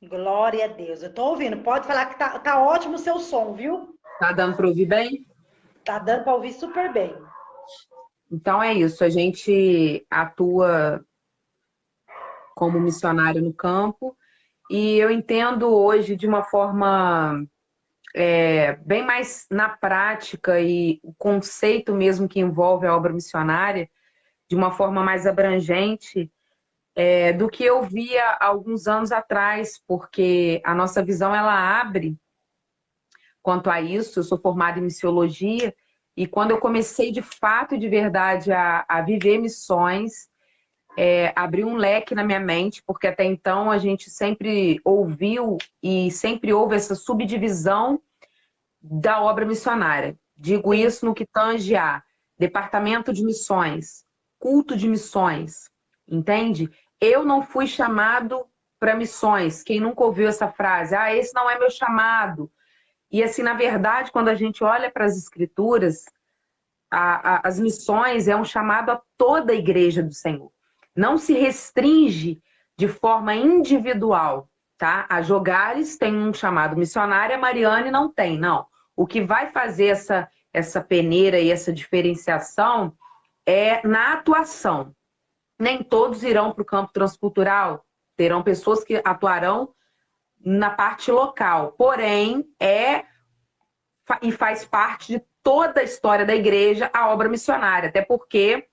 Glória a Deus. Eu tô ouvindo. Pode falar que tá ótimo o seu som, viu? Tá dando para ouvir bem? Tá dando para ouvir super bem. Então é isso, a gente atua como missionário no campo e eu entendo hoje de uma forma bem mais na prática e o conceito mesmo que envolve a obra missionária de uma forma mais abrangente do que eu via há alguns anos atrás, porque a nossa visão ela abre quanto a isso. Eu sou formada em missiologia e quando eu comecei de fato e de verdade a viver missões, abriu um leque na minha mente, porque até então a gente sempre ouviu e sempre houve essa subdivisão da obra missionária. Digo Sim. isso no que tange a departamento de missões, culto de missões, entende? Eu não fui chamado para missões. Quem nunca ouviu essa frase? Ah, esse não é meu chamado. E assim, na verdade, quando a gente olha para as escrituras, as missões é um chamado a toda a igreja do Senhor. Não se restringe de forma individual, tá? A Jogares tem um chamado missionário, a Mariane não tem, não. O que vai fazer essa peneira e essa diferenciação é na atuação. Nem todos irão para o campo transcultural, terão pessoas que atuarão na parte local, porém e faz parte de toda a história da igreja a obra missionária, até porque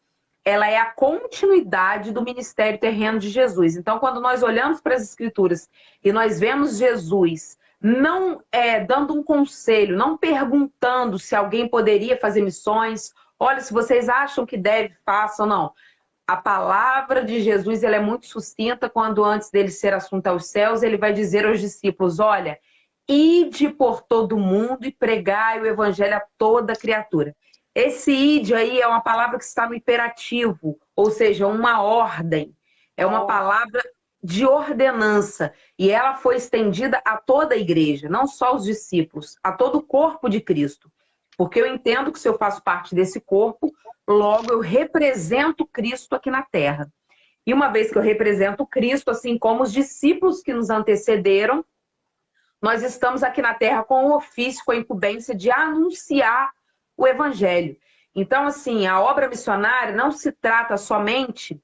ela é a continuidade do ministério terreno de Jesus. Então, quando nós olhamos para as escrituras e nós vemos Jesus não dando um conselho, não perguntando se alguém poderia fazer missões, olha, se vocês acham que deve, façam, não. A palavra de Jesus ela é muito sucinta quando antes dele ser assunto aos céus, ele vai dizer aos discípulos, olha, ide por todo mundo e pregai o evangelho a toda criatura. Esse ide aí é uma palavra que está no imperativo, ou seja, uma ordem. É uma Ó, palavra de ordenança. E ela foi estendida a toda a igreja, não só os discípulos, a todo o corpo de Cristo. Porque eu entendo que se eu faço parte desse corpo, logo eu represento Cristo aqui na terra. E uma vez que eu represento Cristo, assim como os discípulos que nos antecederam, nós estamos aqui na Terra com o ofício, com a incumbência de anunciar o Evangelho. Então, assim, a obra missionária não se trata somente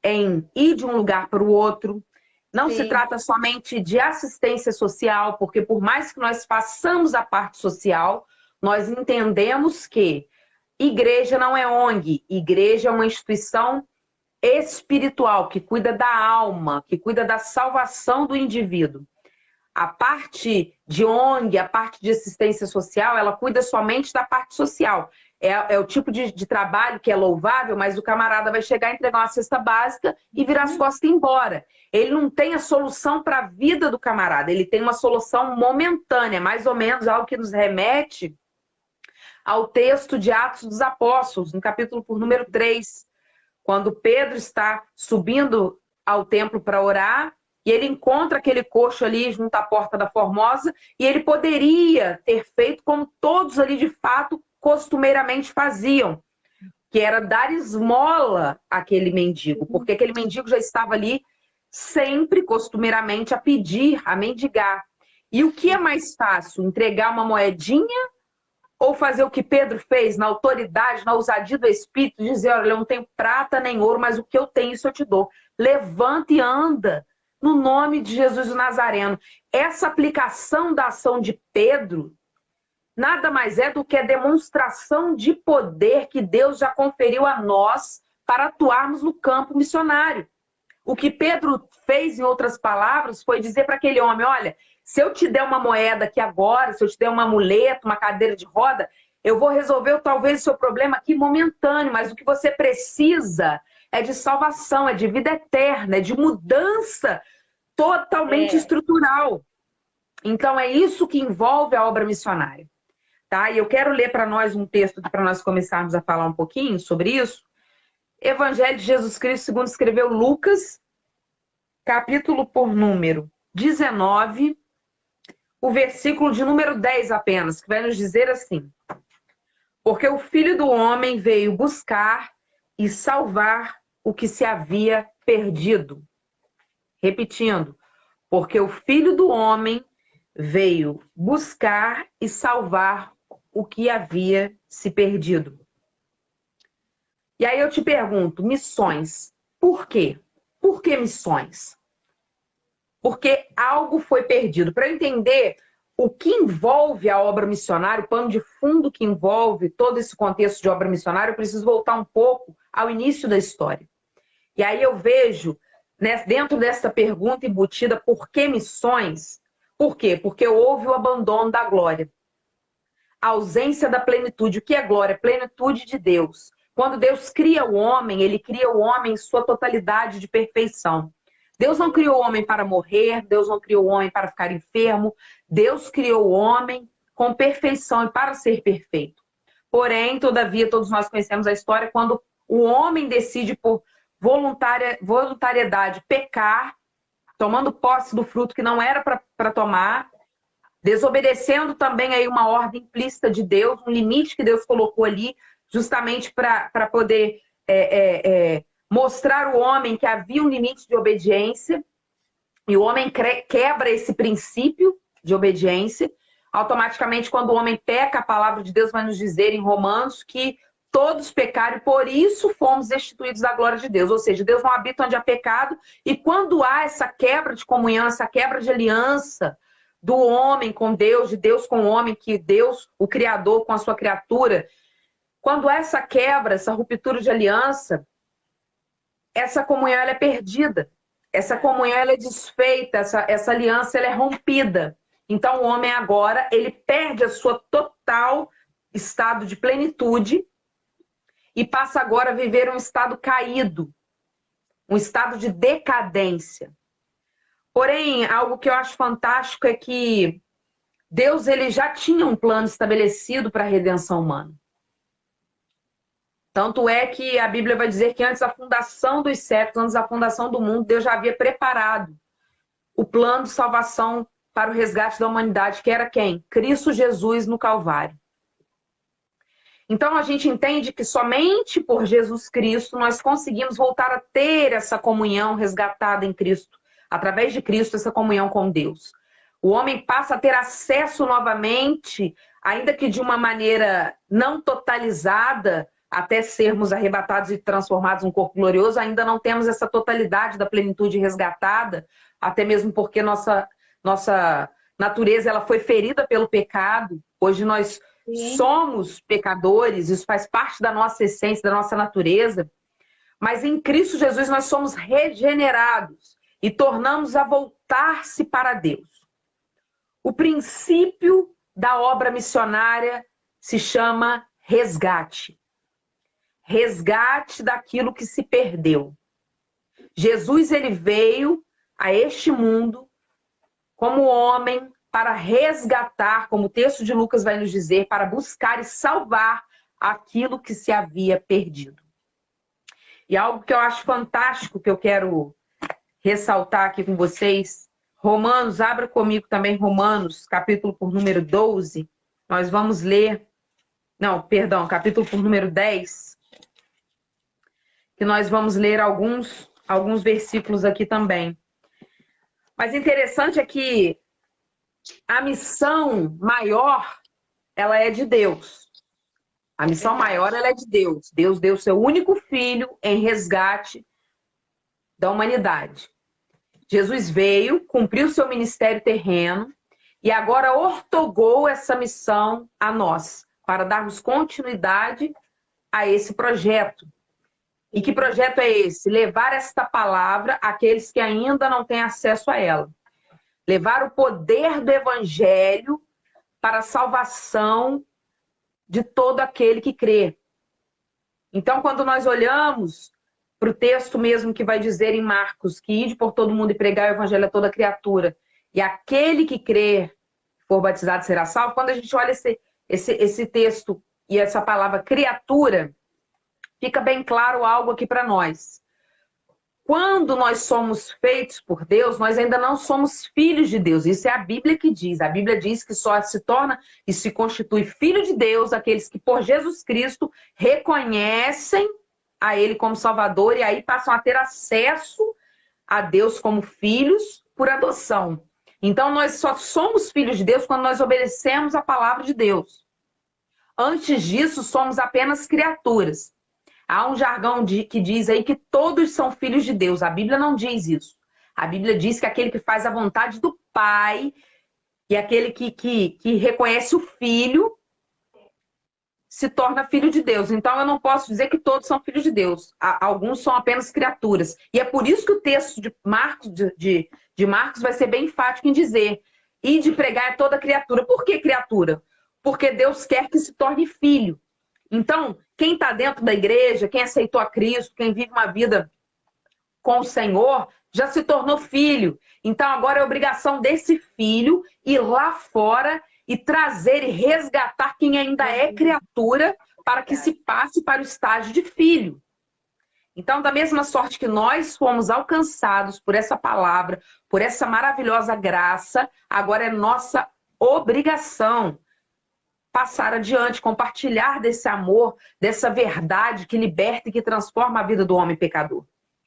em ir de um lugar para o outro, não se sim. trata somente de assistência social, porque por mais que nós façamos a parte social, nós entendemos que igreja não é ONG, igreja é uma instituição espiritual que cuida da alma, que cuida da salvação do indivíduo. A parte de ONG, a parte de assistência social, ela cuida somente da parte social. É o tipo de trabalho que é louvável, mas o camarada vai chegar, entregar uma cesta básica e virar as Uhum. costas e ir embora. Ele não tem a solução para a vida do camarada, ele tem uma solução momentânea, mais ou menos algo que nos remete ao texto de Atos dos Apóstolos, no capítulo por número 3, quando Pedro está subindo ao templo para orar, e ele encontra aquele coxo ali junto à porta da Formosa, e ele poderia ter feito como todos ali de fato costumeiramente faziam, que era dar esmola àquele mendigo, porque aquele mendigo já estava ali sempre, costumeiramente, a pedir, a mendigar. E o que é mais fácil? Entregar uma moedinha ou fazer o que Pedro fez, na autoridade, na ousadia do Espírito, dizer, olha, eu não tenho prata nem ouro, mas o que eu tenho, isso eu te dou. Levanta e anda, no nome de Jesus o Nazareno. Essa aplicação da ação de Pedro nada mais é do que a demonstração de poder que Deus já conferiu a nós para atuarmos no campo missionário. O que Pedro fez, em outras palavras, foi dizer para aquele homem, olha, se eu te der uma moeda aqui agora, se eu te der uma muleta, uma cadeira de roda, eu vou resolver talvez o seu problema aqui momentâneo, mas o que você precisa é de salvação, é de vida eterna, é de mudança totalmente É. estrutural. Então é isso que envolve a obra missionária. Tá? E eu quero ler para nós um texto para nós começarmos a falar um pouquinho sobre isso. Evangelho de Jesus Cristo, segundo escreveu Lucas, capítulo por número 19, o versículo de número 10 apenas, que vai nos dizer assim: porque o Filho do Homem veio buscar e salvar o que se havia perdido. Repetindo, porque o Filho do Homem veio buscar e salvar o que havia se perdido. E aí eu te pergunto, missões, por quê? Por que missões? Porque algo foi perdido. Para eu entender o que envolve a obra missionária, o pano de fundo que envolve todo esse contexto de obra missionária, eu preciso voltar um pouco ao início da história. E aí eu vejo, né, dentro dessa pergunta embutida, por que missões? Por quê? Porque houve o abandono da glória. A ausência da plenitude. O que é glória? Plenitude de Deus. Quando Deus cria o homem, ele cria o homem em sua totalidade de perfeição. Deus não criou o homem para morrer, Deus não criou o homem para ficar enfermo, Deus criou o homem com perfeição e para ser perfeito. Porém, todavia, todos nós conhecemos a história quando o homem decide por voluntariedade pecar, tomando posse do fruto que não era para tomar, desobedecendo também aí uma ordem implícita de Deus, um limite que Deus colocou ali, justamente para poder mostrar ao homem que havia um limite de obediência, e o homem quebra esse princípio de obediência. Automaticamente, quando o homem peca, a palavra de Deus vai nos dizer em Romanos que todos pecaram e por isso fomos destituídos da glória de Deus. Ou seja, Deus não habita onde há pecado, e quando há essa quebra de comunhão, essa quebra de aliança do homem com Deus, de Deus com o homem, que Deus, o Criador, com a sua criatura, quando há essa quebra, essa ruptura de aliança, essa comunhão ela é perdida, essa comunhão ela é desfeita, essa aliança ela é rompida. Então o homem agora, ele perde a sua total estado de plenitude e passa agora a viver um estado caído, um estado de decadência. Porém, algo que eu acho fantástico é que Deus ele já tinha um plano estabelecido para a redenção humana. Tanto é que a Bíblia vai dizer que antes da fundação dos séculos, antes da fundação do mundo, Deus já havia preparado o plano de salvação para o resgate da humanidade, que era quem? Cristo Jesus no Calvário. Então a gente entende que somente por Jesus Cristo nós conseguimos voltar a ter essa comunhão resgatada em Cristo, através de Cristo, essa comunhão com Deus. O homem passa a ter acesso novamente, ainda que de uma maneira não totalizada, até sermos arrebatados e transformados num corpo glorioso, ainda não temos essa totalidade da plenitude resgatada, até mesmo porque nossa natureza ela foi ferida pelo pecado. Hoje nós somos pecadores, isso faz parte da nossa essência, da nossa natureza, mas em Cristo Jesus nós somos regenerados e tornamos a voltar-se para Deus. O princípio da obra missionária se chama resgate. Resgate daquilo que se perdeu. Jesus ele veio a este mundo como homem para resgatar, como o texto de Lucas vai nos dizer, para buscar e salvar aquilo que se havia perdido. E algo que eu acho fantástico, que eu quero ressaltar aqui com vocês, Romanos, abra comigo também Romanos, capítulo por número 12, nós vamos ler, capítulo por número 10, que nós vamos ler alguns versículos aqui também. Mas interessante é que a missão maior, ela é de Deus. A missão maior, ela é de Deus. Deus deu seu único filho em resgate da humanidade. Jesus veio, cumpriu seu ministério terreno e agora ortogou essa missão a nós, para darmos continuidade a esse projeto. E que projeto é esse? Levar esta palavra àqueles que ainda não têm acesso a ela. Levar o poder do evangelho para a salvação de todo aquele que crê. Então, quando nós olhamos para o texto mesmo que vai dizer em Marcos que ide por todo mundo e pregar o evangelho a toda criatura, e aquele que crer, for batizado, será salvo, quando a gente olha esse texto e essa palavra criatura, fica bem claro algo aqui para nós. Quando nós somos feitos por Deus, nós ainda não somos filhos de Deus. Isso é a Bíblia que diz. A Bíblia diz que só se torna e se constitui filho de Deus aqueles que por Jesus Cristo reconhecem a Ele como Salvador e aí passam a ter acesso a Deus como filhos por adoção. Então, nós só somos filhos de Deus quando nós obedecemos a palavra de Deus. Antes disso, somos apenas criaturas. Há um jargão que diz aí que todos são filhos de Deus. A Bíblia não diz isso. A Bíblia diz que aquele que faz a vontade do Pai e aquele que reconhece o Filho se torna filho de Deus. Então, eu não posso dizer que todos são filhos de Deus. Alguns são apenas criaturas. E é por isso que o texto de Marcos, de Marcos vai ser bem enfático em dizer: e de pregar a toda criatura. Por que criatura? Porque Deus quer que se torne filho. Então, quem está dentro da igreja, quem aceitou a Cristo, quem vive uma vida com o Senhor, já se tornou filho. Então, agora é obrigação desse filho ir lá fora e trazer e resgatar quem ainda é criatura para que se passe para o estágio de filho. Então, da mesma sorte que nós fomos alcançados por essa palavra, por essa maravilhosa graça, agora é nossa obrigação passar adiante, compartilhar desse amor, dessa verdade que liberta e que transforma a vida do homem pecador.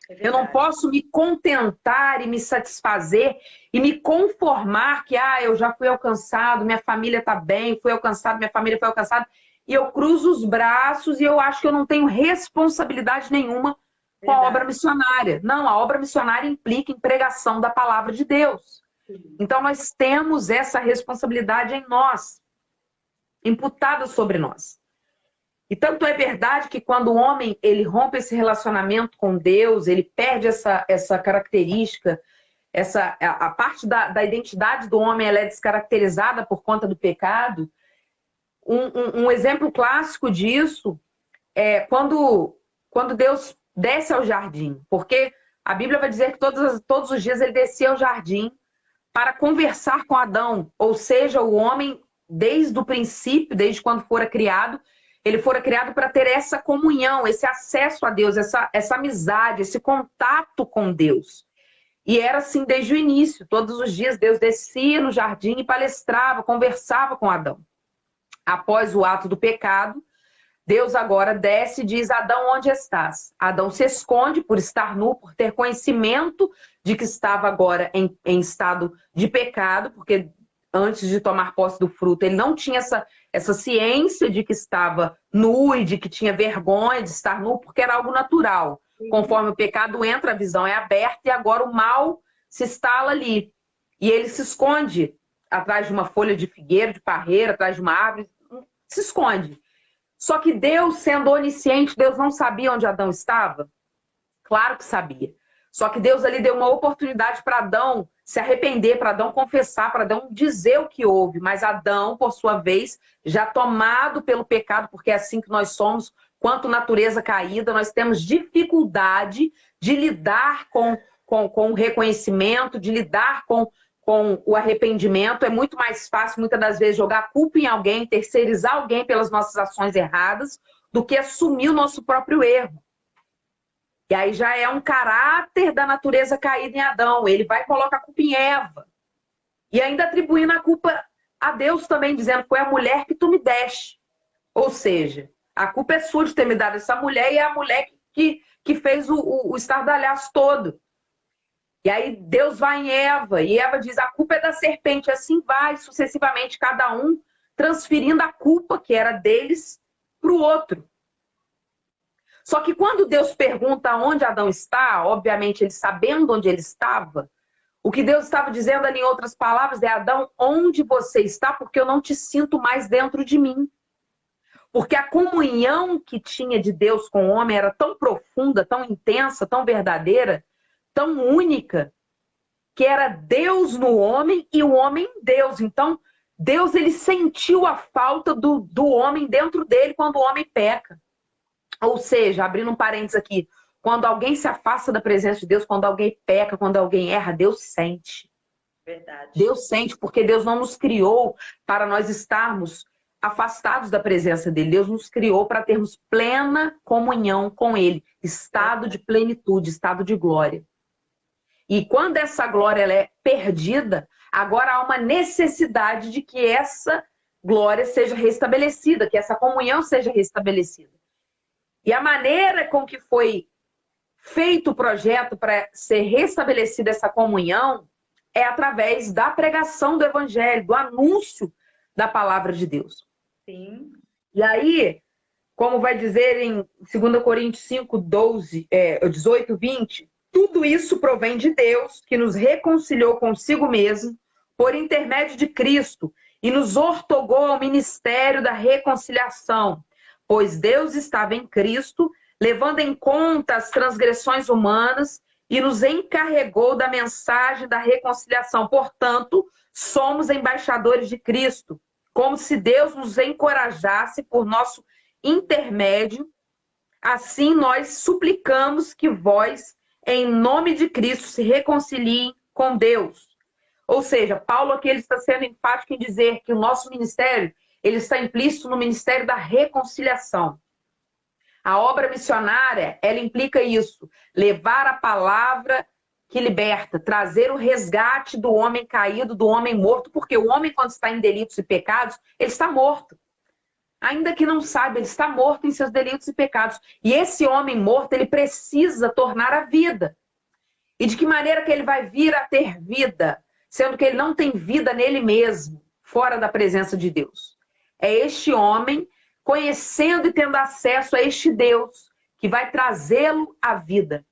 Eu não posso me contentar e me satisfazer e me conformar que eu já fui alcançado, minha família está bem, fui alcançado, minha família foi alcançada, e eu cruzo os braços e eu acho que eu não tenho responsabilidade nenhuma com a obra missionária. Não, a obra missionária implica em pregação da palavra de Deus. Então nós temos essa responsabilidade em nós, imputada sobre nós. E tanto é verdade que quando o homem ele rompe esse relacionamento com Deus, ele perde essa característica, a parte da identidade do homem ela é descaracterizada por conta do pecado. Um exemplo clássico disso é quando Deus desce ao jardim, porque a Bíblia vai dizer que todos os dias ele descia ao jardim para conversar com Adão, ou seja, o homem desde o princípio, desde quando fora criado, ele fora criado para ter essa comunhão, esse acesso a Deus, essa amizade, esse contato com Deus. E era assim desde o início. Todos os dias Deus descia no jardim e palestrava, conversava com Adão. Após o ato do pecado, Deus agora desce e diz: Adão, onde estás? Adão se esconde por estar nu, por ter conhecimento de que estava agora em estado de pecado, porque antes de tomar posse do fruto, ele não tinha essa ciência de que estava nu e de que tinha vergonha de estar nu, porque era algo natural. Conforme o pecado entra, a visão é aberta e agora o mal se instala ali. E ele se esconde atrás de uma folha de figueira, de parreira, atrás de uma árvore, se esconde. Só que Deus, sendo onisciente, Deus não sabia onde Adão estava? Claro que sabia. Só que Deus ali deu uma oportunidade para Adão se arrepender, para Adão confessar, para Adão dizer o que houve. Mas Adão, por sua vez, já tomado pelo pecado, porque é assim que nós somos, quanto natureza caída, nós temos dificuldade de lidar com o reconhecimento, de lidar com o arrependimento. É muito mais fácil, muitas das vezes, jogar a culpa em alguém, terceirizar alguém pelas nossas ações erradas, do que assumir o nosso próprio erro. E aí já é um caráter da natureza caída em Adão. Ele vai e coloca a culpa em Eva. E ainda atribuindo a culpa a Deus também, dizendo: foi a mulher que tu me deste. Ou seja, a culpa é sua de ter me dado essa mulher, e é a mulher que fez o estardalhaço todo. E aí Deus vai em Eva, e Eva diz: a culpa é da serpente. Assim vai sucessivamente, cada um transferindo a culpa que era deles para o outro. Só que quando Deus pergunta onde Adão está, obviamente ele sabendo onde ele estava, o que Deus estava dizendo ali, em outras palavras, é: Adão, onde você está? Porque eu não te sinto mais dentro de mim. Porque a comunhão que tinha de Deus com o homem era tão profunda, tão intensa, tão verdadeira, tão única, que era Deus no homem e o homem em Deus. Então, Deus ele sentiu a falta do homem dentro dele quando o homem peca. Ou seja, abrindo um parênteses aqui, quando alguém se afasta da presença de Deus, quando alguém peca, quando alguém erra, Deus sente. Verdade. Deus sente, porque Deus não nos criou para nós estarmos afastados da presença dele. Deus nos criou para termos plena comunhão com ele, estado de plenitude, estado de glória. E quando essa glória ela é perdida, agora há uma necessidade de que essa glória seja restabelecida, que essa comunhão seja restabelecida. E a maneira com que foi feito o projeto para ser restabelecida essa comunhão é através da pregação do evangelho, do anúncio da palavra de Deus. Sim. E aí, como vai dizer em 2 Coríntios 5, 18, 20, tudo isso provém de Deus, que nos reconciliou consigo mesmo, por intermédio de Cristo, e nos ortogou ao ministério da reconciliação, pois Deus estava em Cristo, levando em conta as transgressões humanas, e nos encarregou da mensagem da reconciliação. Portanto, somos embaixadores de Cristo, como se Deus nos encorajasse por nosso intermédio. Assim, nós suplicamos que vós, em nome de Cristo, se reconciliem com Deus. Ou seja, Paulo aqui ele está sendo enfático em dizer que o nosso ministério ele está implícito no ministério da reconciliação. A obra missionária, ela implica isso, levar a palavra que liberta, trazer o resgate do homem caído, do homem morto, porque o homem, quando está em delitos e pecados, ele está morto. Ainda que não saiba, ele está morto em seus delitos e pecados. E esse homem morto, ele precisa tornar a vida. E de que maneira que ele vai vir a ter vida, sendo que ele não tem vida nele mesmo, fora da presença de Deus? É este homem, conhecendo e tendo acesso a este Deus, que vai trazê-lo à vida.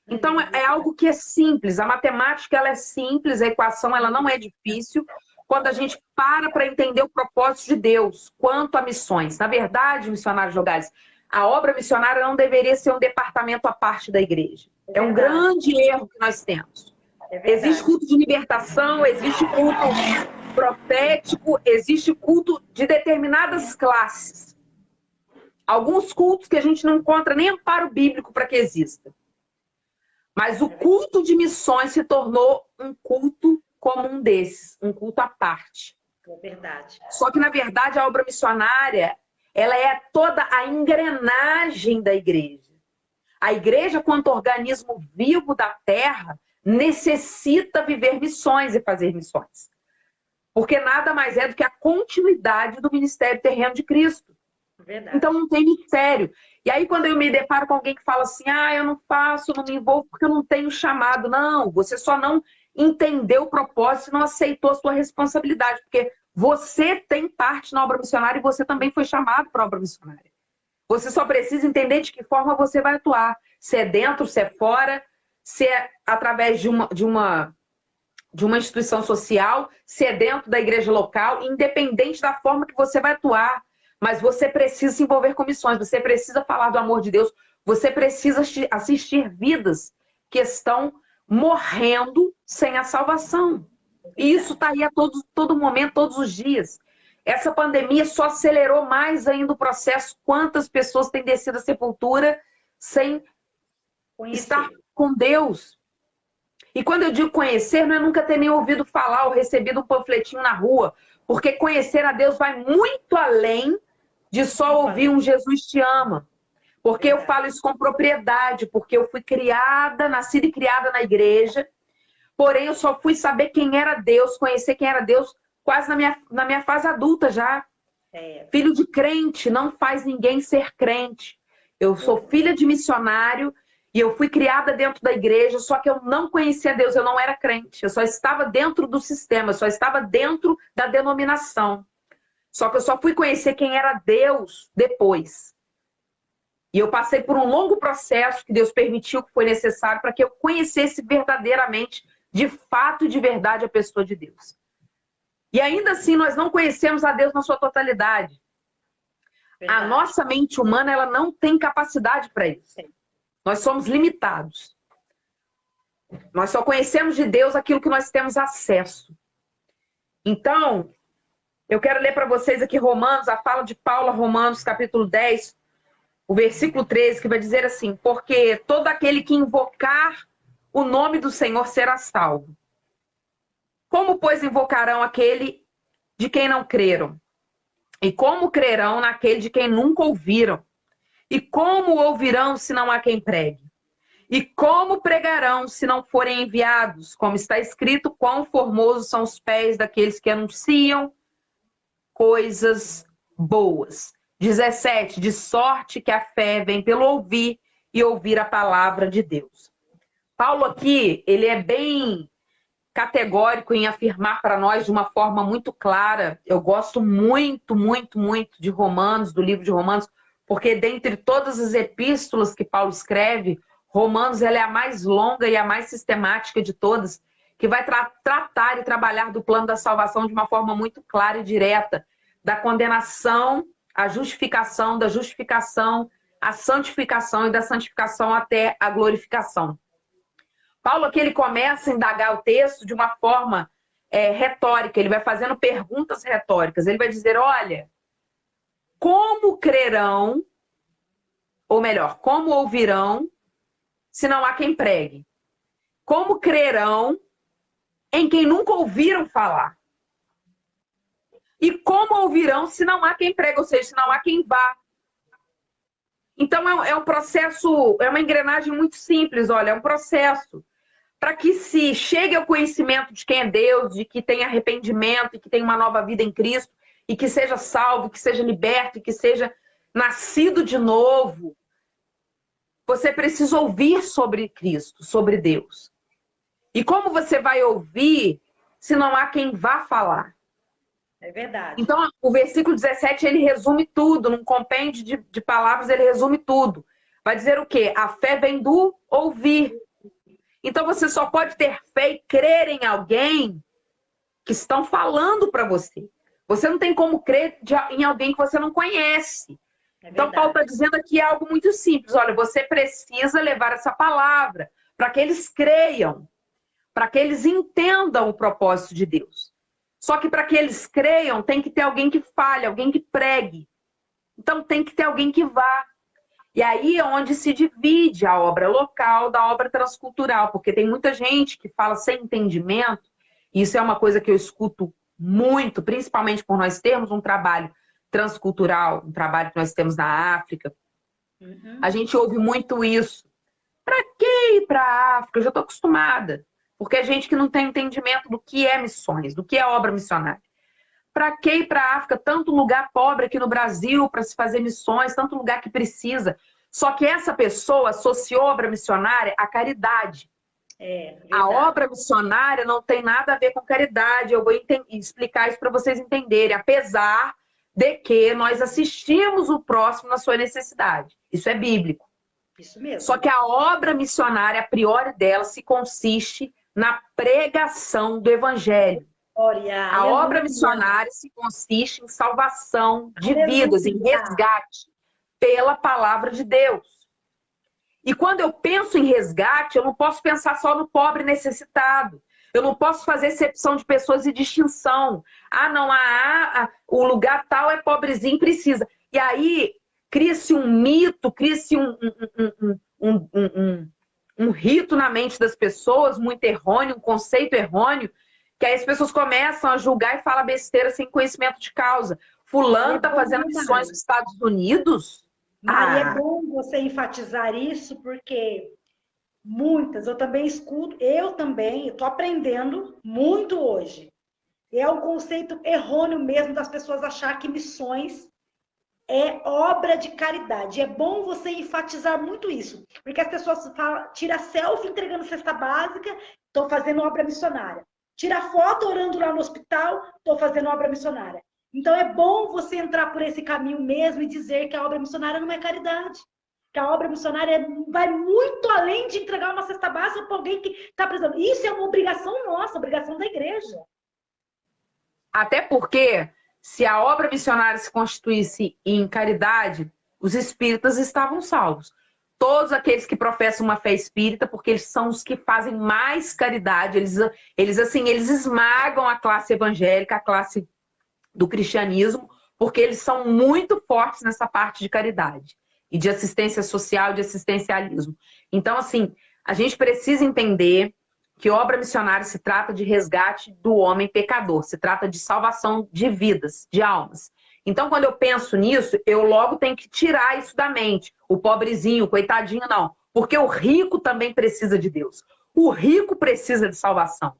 Então, é algo que é simples. A matemática ela é simples, a equação ela não é difícil, quando a gente para entender o propósito de Deus quanto a missões. Na verdade, missionários Jogales, a obra missionária não deveria ser um departamento à parte da igreja. É um grande erro que nós temos. Existe culto de libertação, existe culto profético, existe culto de determinadas classes. Alguns cultos que a gente não encontra nem amparo bíblico para que exista. Mas o culto de missões se tornou um culto como um desses, um culto à parte. É verdade. Só que, na verdade, a obra missionária, ela é toda a engrenagem da igreja. A igreja, quanto organismo vivo da terra, necessita viver missões e fazer missões. Porque nada mais é do que a continuidade do ministério terreno de Cristo. Verdade. Então não tem mistério. E aí quando eu me deparo com alguém que fala assim, eu não faço, eu não me envolvo porque eu não tenho chamado. Não, você só não entendeu o propósito e não aceitou a sua responsabilidade. Porque você tem parte na obra missionária e você também foi chamado para a obra missionária. Você só precisa entender de que forma você vai atuar. Se é dentro, se é fora, se é através de uma instituição social, se é dentro da igreja local, independente da forma que você vai atuar. Mas você precisa se envolver com missões, você precisa falar do amor de Deus, você precisa assistir vidas que estão morrendo sem a salvação. E isso está aí a todo momento, todos os dias. Essa pandemia só acelerou mais ainda o processo. Quantas pessoas têm descido à sepultura sem estar com Deus? E quando eu digo conhecer, não é nunca ter nem ouvido falar ou recebido um panfletinho na rua. Porque conhecer a Deus vai muito além de só ouvir um Jesus te ama. Porque eu falo isso com propriedade, porque eu fui criada, nascida e criada na igreja, porém eu só fui saber quem era Deus, conhecer quem era Deus quase na minha fase adulta já. Filho de crente não faz ninguém ser crente. Eu sou filha de missionário e eu fui criada dentro da igreja, só que eu não conhecia Deus, eu não era crente. Eu só estava dentro do sistema, eu só estava dentro da denominação. Só que eu só fui conhecer quem era Deus depois. E eu passei por um longo processo que Deus permitiu, que foi necessário para que eu conhecesse verdadeiramente, de fato e de verdade, a pessoa de Deus. E ainda assim, nós não conhecemos a Deus na sua totalidade. Verdade. A nossa mente humana, ela não tem capacidade para isso. Sim. Nós somos limitados. Nós só conhecemos de Deus aquilo que nós temos acesso. Então, eu quero ler para vocês aqui Romanos, a fala de Paulo a Romanos, capítulo 10, o versículo 13, que vai dizer assim: porque todo aquele que invocar o nome do Senhor será salvo. Como, pois, invocarão aquele de quem não creram? E como crerão naquele de quem nunca ouviram? E como ouvirão se não há quem pregue? E como pregarão se não forem enviados? Como está escrito, quão formosos são os pés daqueles que anunciam coisas boas. 17, de sorte que a fé vem pelo ouvir e ouvir a palavra de Deus. Paulo aqui, ele é bem categórico em afirmar para nós de uma forma muito clara. Eu gosto muito, muito, muito de Romanos, do livro de Romanos, porque dentre todas as epístolas que Paulo escreve, Romanos ela é a mais longa e a mais sistemática de todas, que vai tratar e trabalhar do plano da salvação de uma forma muito clara e direta, da condenação à justificação, da justificação à santificação e da santificação até a glorificação. Paulo aqui ele começa a indagar o texto de uma forma retórica, ele vai fazendo perguntas retóricas, ele vai dizer, olha, como crerão, ou melhor, como ouvirão, se não há quem pregue? Como crerão em quem nunca ouviram falar? E como ouvirão se não há quem pregue, ou seja, se não há quem vá? Então é um processo, é uma engrenagem muito simples, olha, é um processo para que se chegue ao conhecimento de quem é Deus, de que tem arrependimento, e que tem uma nova vida em Cristo, e que seja salvo, que seja liberto, e que seja nascido de novo. Você precisa ouvir sobre Cristo, sobre Deus. E como você vai ouvir se não há quem vá falar? É verdade. Então, o versículo 17, ele resume tudo, num compêndio de palavras, ele resume tudo. Vai dizer o quê? A fé vem do ouvir. Então, você só pode ter fé e crer em alguém que estão falando para você. Você não tem como crer em alguém que você não conhece. Então, Paulo está dizendo aqui algo muito simples. Olha, você precisa levar essa palavra para que eles creiam, para que eles entendam o propósito de Deus. Só que para que eles creiam, tem que ter alguém que fale, alguém que pregue. Então, tem que ter alguém que vá. E aí é onde se divide a obra local da obra transcultural, porque tem muita gente que fala sem entendimento, e isso é uma coisa que eu escuto muito, principalmente por nós termos um trabalho transcultural, um trabalho que nós temos na África. A gente ouve muito isso. Para que ir para a África? Eu já estou acostumada. Porque é gente que não tem entendimento do que é missões, do que é obra missionária. Para que ir para a África? Tanto lugar pobre aqui no Brasil para se fazer missões, tanto lugar que precisa. Só que essa pessoa associou a obra missionária à caridade. A obra missionária não tem nada a ver com caridade. Eu vou explicar isso para vocês entenderem. Apesar de que nós assistimos o próximo na sua necessidade. Isso é bíblico. Isso mesmo. Só que a obra missionária, a priori dela, se consiste na pregação do evangelho. A obra missionária se consiste em salvação de vidas, em resgate pela palavra de Deus. E quando eu penso em resgate, eu não posso pensar só no pobre necessitado. Eu não posso fazer exceção de pessoas e distinção. Ah, não, o lugar tal é pobrezinho, precisa. E aí cria-se um mito, cria-se um rito na mente das pessoas, muito errôneo, um conceito errôneo, que aí as pessoas começam a julgar e falar besteira sem conhecimento de causa. Fulano está fazendo missões nos Estados Unidos? Maria, é bom você enfatizar isso, porque muitas, eu também escuto, eu estou aprendendo muito hoje. É um conceito errôneo mesmo das pessoas achar que missões é obra de caridade. É bom você enfatizar muito isso, porque as pessoas tiram selfie entregando cesta básica, estou fazendo obra missionária. Tira foto orando lá no hospital, estou fazendo obra missionária. Então é bom você entrar por esse caminho mesmo e dizer que a obra missionária não é caridade. Que a obra missionária vai muito além de entregar uma cesta básica para alguém que está precisando. Isso é uma obrigação nossa, obrigação da igreja. Até porque, se a obra missionária se constituísse em caridade, os espíritas estavam salvos. Todos aqueles que professam uma fé espírita, porque eles são os que fazem mais caridade, eles esmagam a classe evangélica, a classe do cristianismo, porque eles são muito fortes nessa parte de caridade e de assistência social, de assistencialismo. Então, assim, a gente precisa entender que obra missionária se trata de resgate do homem pecador, se trata de salvação de vidas, de almas. Então, quando eu penso nisso, eu logo tenho que tirar isso da mente. O pobrezinho, o coitadinho, não. Porque o rico também precisa de Deus. O rico precisa de salvação.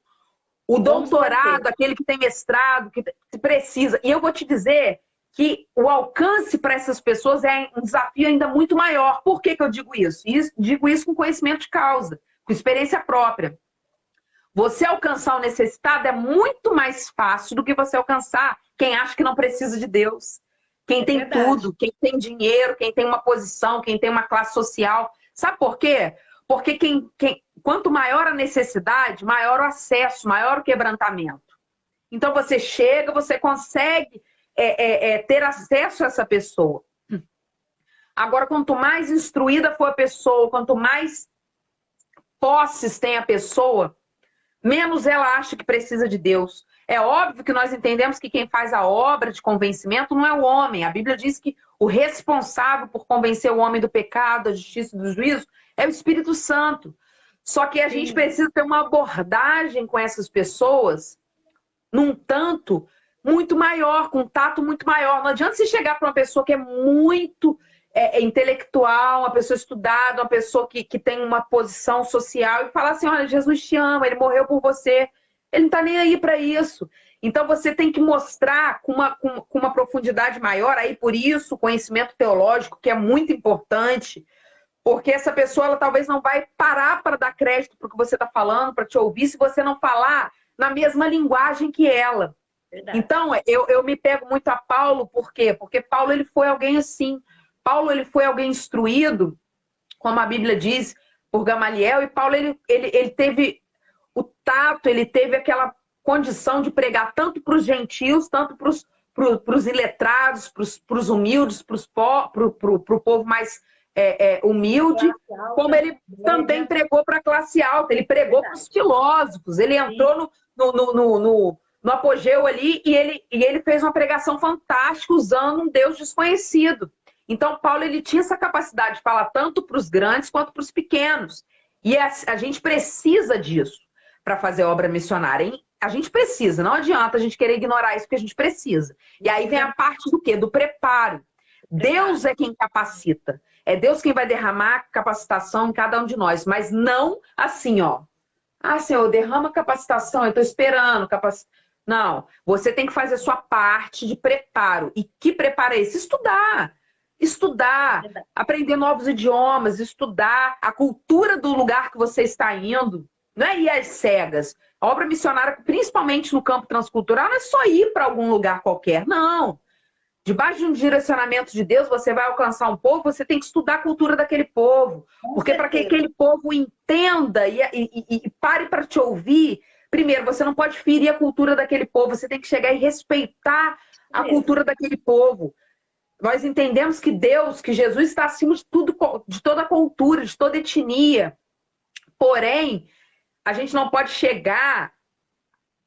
O doutorado, aquele que tem mestrado, que precisa. E eu vou te dizer que o alcance para essas pessoas é um desafio ainda muito maior. Por que eu digo isso? Digo isso com conhecimento de causa, com experiência própria. Você alcançar o necessitado é muito mais fácil do que você alcançar quem acha que não precisa de Deus. Quem tem tudo, quem tem dinheiro, quem tem uma posição, quem tem uma classe social. Sabe por quê? Porque quanto maior a necessidade, maior o acesso, maior o quebrantamento. Então você chega, você consegue ter acesso a essa pessoa. Agora, quanto mais instruída for a pessoa, quanto mais posses tem a pessoa, menos ela acha que precisa de Deus. É óbvio que nós entendemos que quem faz a obra de convencimento não é o homem. A Bíblia diz que o responsável por convencer o homem do pecado, da justiça e do juízo é o Espírito Santo. Só que a gente precisa ter uma abordagem com essas pessoas num tanto muito maior, com um tato muito maior. Não adianta você chegar para uma pessoa que é muito intelectual, uma pessoa estudada, uma pessoa que tem uma posição social e falar assim, olha, Jesus te ama, ele morreu por você. Ele não está nem aí para isso. Então você tem que mostrar com uma profundidade maior, aí por isso o conhecimento teológico, que é muito importante, porque essa pessoa ela talvez não vai parar para dar crédito para o que você está falando, para te ouvir, se você não falar na mesma linguagem que ela. Verdade. Então, eu me pego muito a Paulo, por quê? Porque Paulo ele foi alguém assim. Paulo ele foi alguém instruído, como a Bíblia diz, por Gamaliel, e Paulo ele teve o tato, ele teve aquela condição de pregar tanto para os gentios, tanto para os iletrados, para os humildes, para o povo mais humilde, como ele também pregou para a classe alta, ele pregou para os filósofos, ele entrou no apogeu ali e ele fez uma pregação fantástica usando um Deus desconhecido. Então, Paulo ele tinha essa capacidade de falar tanto para os grandes quanto para os pequenos. E a gente precisa disso para fazer obra missionária, hein? A gente precisa, não adianta a gente querer ignorar isso, porque a gente precisa. E aí vem a parte do quê? Do preparo. Deus é quem capacita. É Deus quem vai derramar capacitação em cada um de nós. Mas não assim, ó. Ah, Senhor, derrama capacitação, eu estou esperando. Não, você tem que fazer a sua parte de preparo. E que preparo é esse? Estudar, aprender novos idiomas, estudar a cultura do lugar que você está indo. Não é ir às cegas. A obra missionária, principalmente no campo transcultural, não é só ir para algum lugar qualquer. Não. Debaixo de um direcionamento de Deus, você vai alcançar um povo, você tem que estudar a cultura daquele povo. Porque para que aquele povo entenda e pare para te ouvir, primeiro, você não pode ferir a cultura daquele povo, você tem que chegar e respeitar a cultura daquele povo. Nós entendemos que Deus, que Jesus está acima de tudo, de toda cultura, de toda etnia. Porém, a gente não pode chegar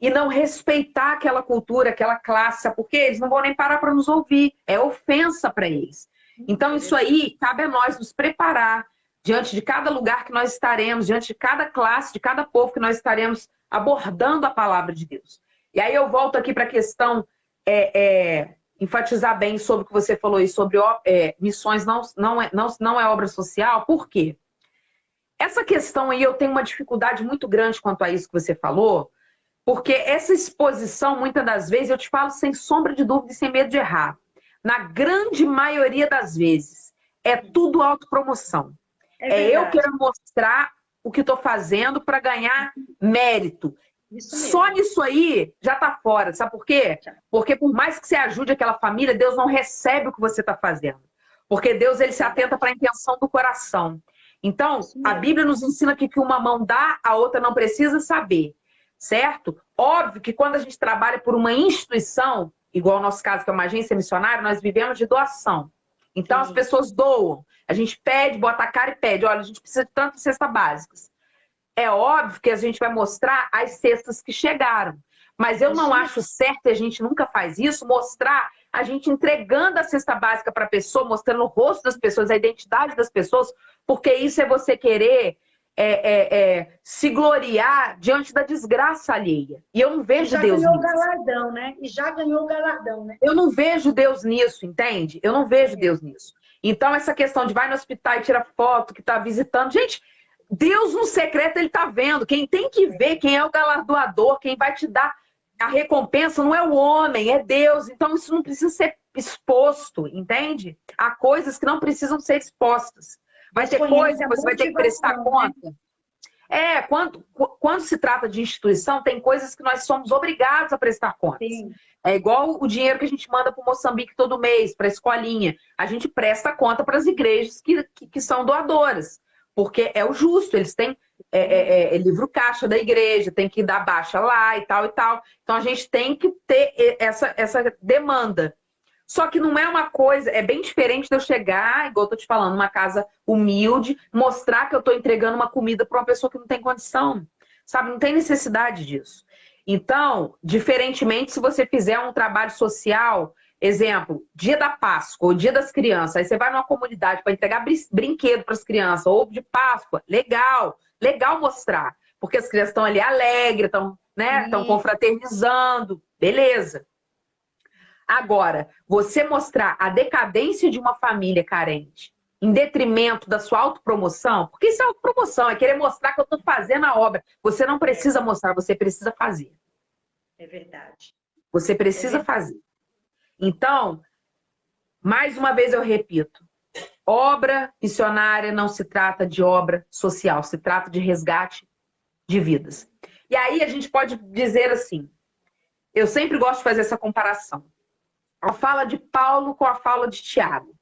e não respeitar aquela cultura, aquela classe, porque eles não vão nem parar para nos ouvir. É ofensa para eles. Então, isso aí, cabe a nós nos preparar diante de cada lugar que nós estaremos, diante de cada classe, de cada povo que nós estaremos abordando a palavra de Deus. E aí eu volto aqui para a questão, enfatizar bem sobre o que você falou aí, sobre missões não é obra social. Por quê? Essa questão aí eu tenho uma dificuldade muito grande quanto a isso que você falou, porque essa exposição, muitas das vezes, eu te falo sem sombra de dúvida e sem medo de errar, na grande maioria das vezes, é tudo autopromoção. Eu quero mostrar o que estou fazendo para ganhar mérito. Só nisso aí já está fora. Sabe por quê? Porque por mais que você ajude aquela família, Deus não recebe o que você está fazendo. Porque Deus ele se atenta para a intenção do coração. Então, a Bíblia nos ensina que uma mão dá, a outra não precisa saber. Certo? Óbvio que quando a gente trabalha por uma instituição, igual o nosso caso, que é uma agência missionária, nós vivemos de doação. Então, as pessoas doam. A gente pede, bota a cara e pede. Olha, a gente precisa de tantas cestas básicas. É óbvio que a gente vai mostrar as cestas que chegaram. Mas eu não acho certo, e a gente nunca faz isso, mostrar a gente entregando a cesta básica para a pessoa, mostrando o rosto das pessoas, a identidade das pessoas, porque isso é você querer se gloriar diante da desgraça alheia. E eu não vejo Deus nisso. Já ganhou o galardão, né? E já ganhou o galardão, né? Eu não vejo Deus nisso, entende? Eu não vejo Deus nisso. Então, essa questão de vai no hospital e tira foto, que tá visitando... Gente, Deus no secreto, ele tá vendo. Quem tem que ver, quem é o galardoador, quem vai te dar a recompensa, não é o homem, é Deus. Então, isso não precisa ser exposto, entende? Há coisas que não precisam ser expostas. Vai ter coisa que você vai ter que prestar conta. Quando se trata de instituição, tem coisas que nós somos obrigados a prestar contas. Sim. É igual o dinheiro que a gente manda para o Moçambique todo mês, para a escolinha. A gente presta conta para as igrejas que são doadoras, porque é o justo, eles têm livro caixa da igreja, tem que dar baixa lá e tal e tal. Então a gente tem que ter essa demanda. Só que não é uma coisa, é bem diferente de eu chegar, igual eu tô te falando, numa casa humilde, mostrar que eu tô entregando uma comida para uma pessoa que não tem condição, sabe? Não tem necessidade disso. Então, diferentemente, se você fizer um trabalho social, exemplo, dia da Páscoa, ou dia das crianças, aí você vai numa comunidade para entregar brinquedo para as crianças, ovo de Páscoa, legal, legal mostrar, porque as crianças estão ali alegres, estão, né, estão confraternizando, beleza. Agora, você mostrar a decadência de uma família carente em detrimento da sua autopromoção, porque isso é autopromoção, é querer mostrar que eu estou fazendo a obra. Você não precisa mostrar, você precisa fazer. É verdade. Você precisa fazer. Então, mais uma vez eu repito, obra missionária não se trata de obra social, se trata de resgate de vidas. E aí a gente pode dizer assim, eu sempre gosto de fazer essa comparação. A fala de Paulo com a fala de Tiago.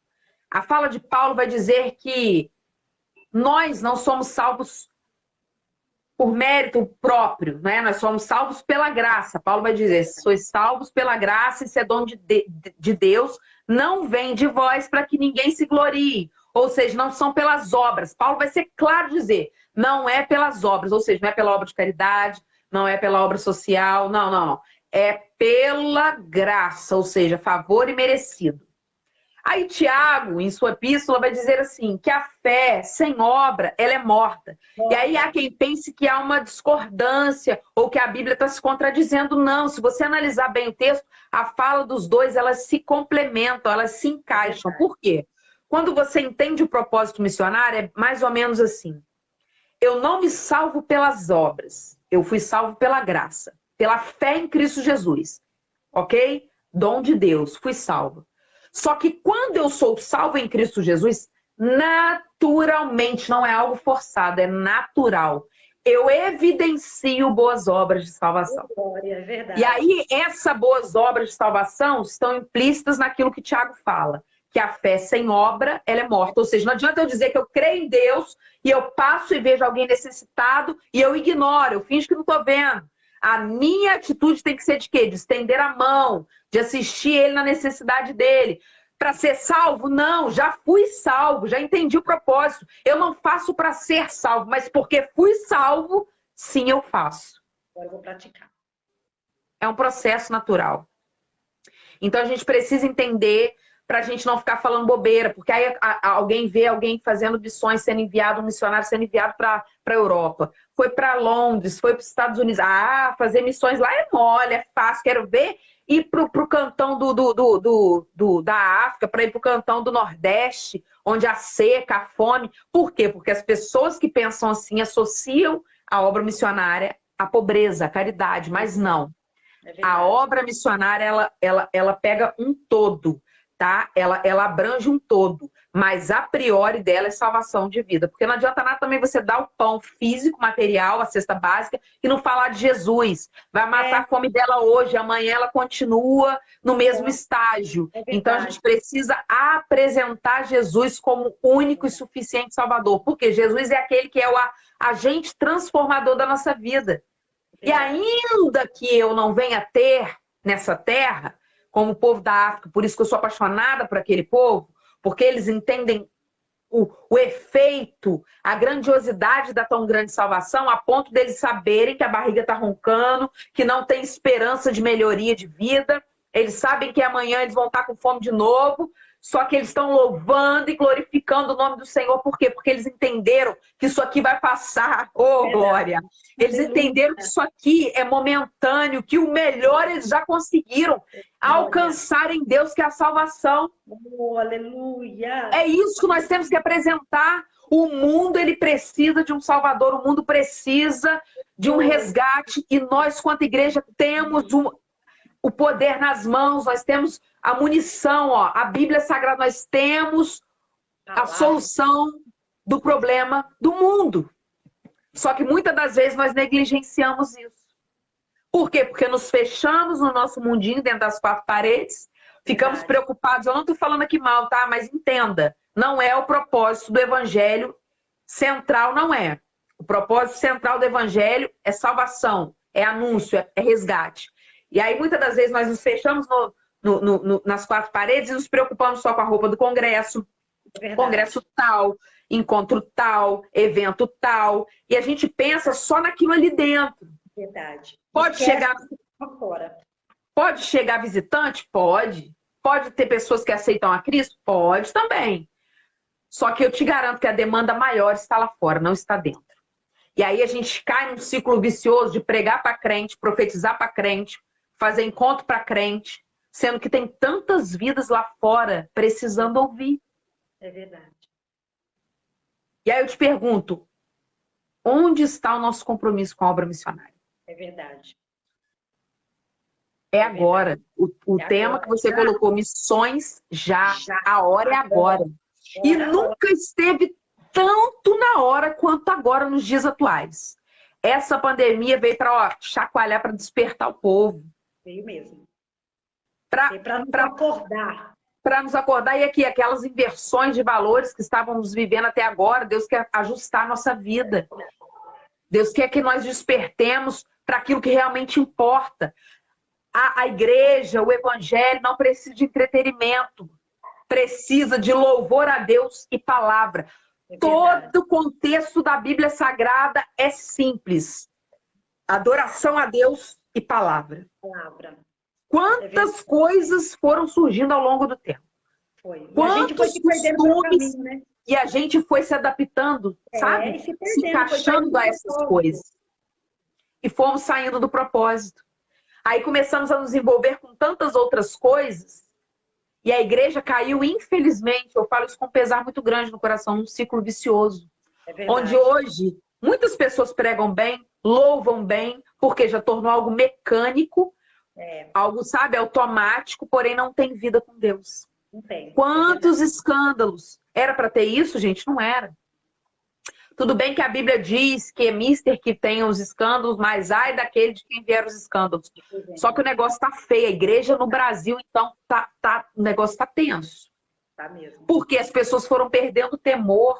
A fala de Paulo vai dizer que nós não somos salvos por mérito próprio, né? Nós somos salvos pela graça. Paulo vai dizer, sois salvos pela graça, isso é dom de Deus, não vem de vós para que ninguém se glorie. Ou seja, não são pelas obras. Paulo vai ser claro dizer, não é pelas obras, ou seja, não é pela obra de caridade, não é pela obra social, não. É pela graça, ou seja, favor imerecido. Aí Tiago, em sua epístola, vai dizer assim, que a fé sem obra, ela é morta. E aí há quem pense que há uma discordância, ou que a Bíblia está se contradizendo. Não, se você analisar bem o texto, a fala dos dois, elas se complementam, elas se encaixam. Por quê? Quando você entende o propósito missionário, é mais ou menos assim. Eu não me salvo pelas obras, eu fui salvo pela graça. Pela fé em Cristo Jesus, ok? Dom de Deus, fui salvo. Só que quando eu sou salvo em Cristo Jesus, naturalmente, não é algo forçado, é natural. Eu evidencio boas obras de salvação. É verdade. E aí, essas boas obras de salvação estão implícitas naquilo que Tiago fala, que a fé sem obra, ela é morta. Ou seja, não adianta eu dizer que eu creio em Deus e eu passo e vejo alguém necessitado e eu ignoro, eu finjo que não estou vendo. A minha atitude tem que ser de quê? De estender a mão, de assistir ele na necessidade dele. Para ser salvo? Não, já fui salvo, já entendi o propósito. Eu não faço para ser salvo, mas porque fui salvo, sim, eu faço. Agora eu vou praticar. É um processo natural. Então a gente precisa entender para a gente não ficar falando bobeira, porque aí alguém vê alguém fazendo missões, sendo enviado, um missionário sendo enviado para a Europa. Foi para Londres, foi para os Estados Unidos. Ah, fazer missões lá é mole, é fácil, quero ver. Ir para o cantão da África, para ir para o cantão do Nordeste, onde há seca, há fome. Por quê? Porque as pessoas que pensam assim associam a obra missionária à pobreza, à caridade, mas não. A obra missionária, ela pega um todo. Tá? Ela abrange um todo, mas a priori dela é salvação de vida, porque não adianta nada também você dar o pão físico, material, a cesta básica, e não falar de Jesus. Vai matar a fome dela hoje, amanhã ela continua no mesmo estágio. Então a gente precisa apresentar Jesus como único e suficiente Salvador, porque Jesus é aquele que é o agente transformador da nossa vida. E ainda que eu não venha ter nessa terra, como o povo da África, por isso que eu sou apaixonada por aquele povo, porque eles entendem o efeito, a grandiosidade da tão grande salvação, a ponto deles saberem que a barriga está roncando, que não tem esperança de melhoria de vida, eles sabem que amanhã eles vão estar com fome de novo, só que eles estão louvando e glorificando o nome do Senhor. Por quê? Porque eles entenderam que isso aqui vai passar. Oh, glória! Eles entenderam que isso aqui é momentâneo, que o melhor eles já conseguiram alcançar em Deus, que é a salvação. Oh, aleluia! É isso que nós temos que apresentar. O mundo, ele precisa de um Salvador, o mundo precisa de um resgate, e nós, quanto igreja, temos o poder nas mãos, nós temos a munição, ó, a Bíblia Sagrada, nós temos a solução do problema do mundo. Só que muitas das vezes nós negligenciamos isso. Por quê? Porque nos fechamos no nosso mundinho, dentro das quatro paredes, ficamos Verdade. preocupados. Eu não estou falando aqui mal, tá? Mas entenda, não é o propósito do evangelho central, não é. O propósito central do evangelho é salvação, é anúncio, é resgate. E aí, muitas das vezes, nós nos fechamos nas quatro paredes e nos preocupamos só com a roupa do congresso, congresso tal, encontro tal, evento tal, e a gente pensa só naquilo ali dentro. Verdade. Pode chegar visitante? Pode. Pode ter pessoas que aceitam a Cristo? Pode também. Só que eu te garanto que a demanda maior está lá fora, não está dentro. E aí a gente cai num ciclo vicioso de pregar para crente, profetizar para crente, fazer encontro para crente, sendo que tem tantas vidas lá fora precisando ouvir. É verdade. E aí eu te pergunto, onde está o nosso compromisso com a obra missionária? É verdade. É agora. O tema agora. que você colocou, missões já. A hora é agora. E nunca esteve tanto na hora quanto agora nos dias atuais. Essa pandemia veio para chacoalhar, para despertar o povo. Veio mesmo. Para nos acordar. Para nos acordar. E aqui, aquelas inversões de valores que estávamos vivendo até agora, Deus quer ajustar a nossa vida. Deus quer que nós despertemos para aquilo que realmente importa. A igreja, o evangelho não precisa de entretenimento. Precisa de louvor a Deus e palavra. Todo o contexto da Bíblia Sagrada é simples. Adoração a Deus e palavra. Quantas coisas foram surgindo ao longo do tempo? Quantos costumes, né? E a gente foi se adaptando, sabe? Se encaixando a essas coisas. E fomos saindo do propósito. Aí começamos a nos envolver com tantas outras coisas. E a igreja caiu, infelizmente, eu falo isso com pesar muito grande no coração, num ciclo vicioso. Onde hoje muitas pessoas pregam bem, louvam bem, porque já tornou algo mecânico, algo, sabe, automático, porém não tem vida com Deus. Não tem. Quantos escândalos? Era para ter isso, gente? Não era. Tudo bem que a Bíblia diz que é mister que tem os escândalos, mas ai daquele de quem vier os escândalos. Só que o negócio tá feio. A igreja no Brasil, então, o negócio tá tenso. Tá mesmo. Porque as pessoas foram perdendo temor.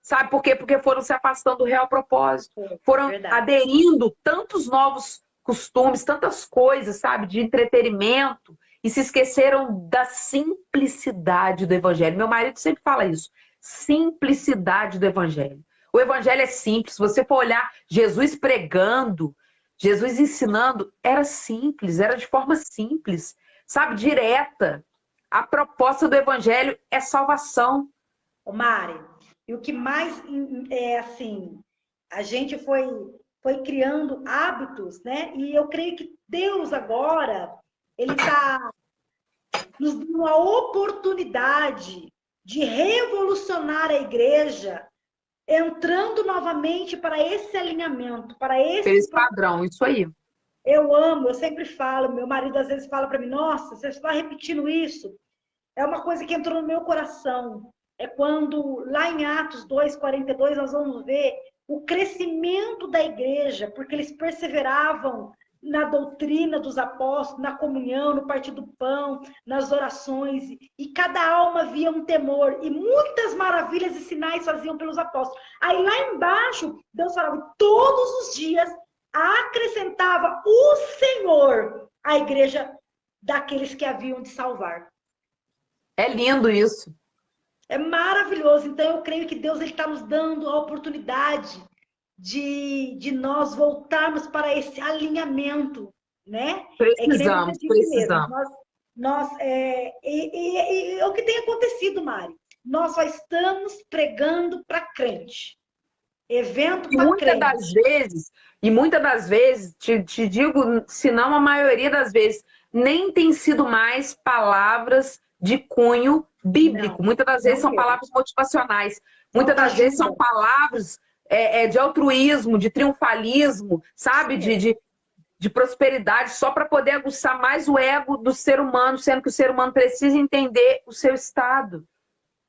Sabe por quê? Porque foram se afastando do real propósito. Foram aderindo tantos novos costumes, tantas coisas, sabe, de entretenimento, e se esqueceram da simplicidade do evangelho. Meu marido sempre fala isso. Simplicidade do evangelho. O evangelho é simples. Se você for olhar Jesus pregando, Jesus ensinando, era simples, era de forma simples, sabe, direta. A proposta do evangelho é salvação. Ô Mari, e o que mais é assim, a gente foi criando hábitos, né? E eu creio que Deus agora, Ele está nos dando a oportunidade de revolucionar a igreja, entrando novamente para esse alinhamento, para esse padrão, isso aí. Eu amo, eu sempre falo, meu marido às vezes fala para mim, nossa, você está repetindo isso. É uma coisa que entrou no meu coração. É quando, lá em Atos 2:42, nós vamos ver o crescimento da igreja, porque eles perseveravam na doutrina dos apóstolos, na comunhão, no partir do pão, nas orações, e cada alma via um temor, e muitas maravilhas e sinais faziam pelos apóstolos. Aí lá embaixo, Deus falava, todos os dias, acrescentava o Senhor à igreja daqueles que haviam de salvar. É lindo isso. É maravilhoso. Então eu creio que Deus está nos dando a oportunidade de nós voltarmos para esse alinhamento, né? Precisamos. É o que tem acontecido, Mari. Nós só estamos pregando para crente. Evento para crente. Muitas das vezes, te digo, se não a maioria das vezes, nem tem sido mais palavras de cunho bíblico. Muitas das vezes são palavras motivacionais. Muitas das vezes são palavras de altruísmo, de triunfalismo, sabe? De prosperidade, só para poder aguçar mais o ego do ser humano, sendo que o ser humano precisa entender o seu estado.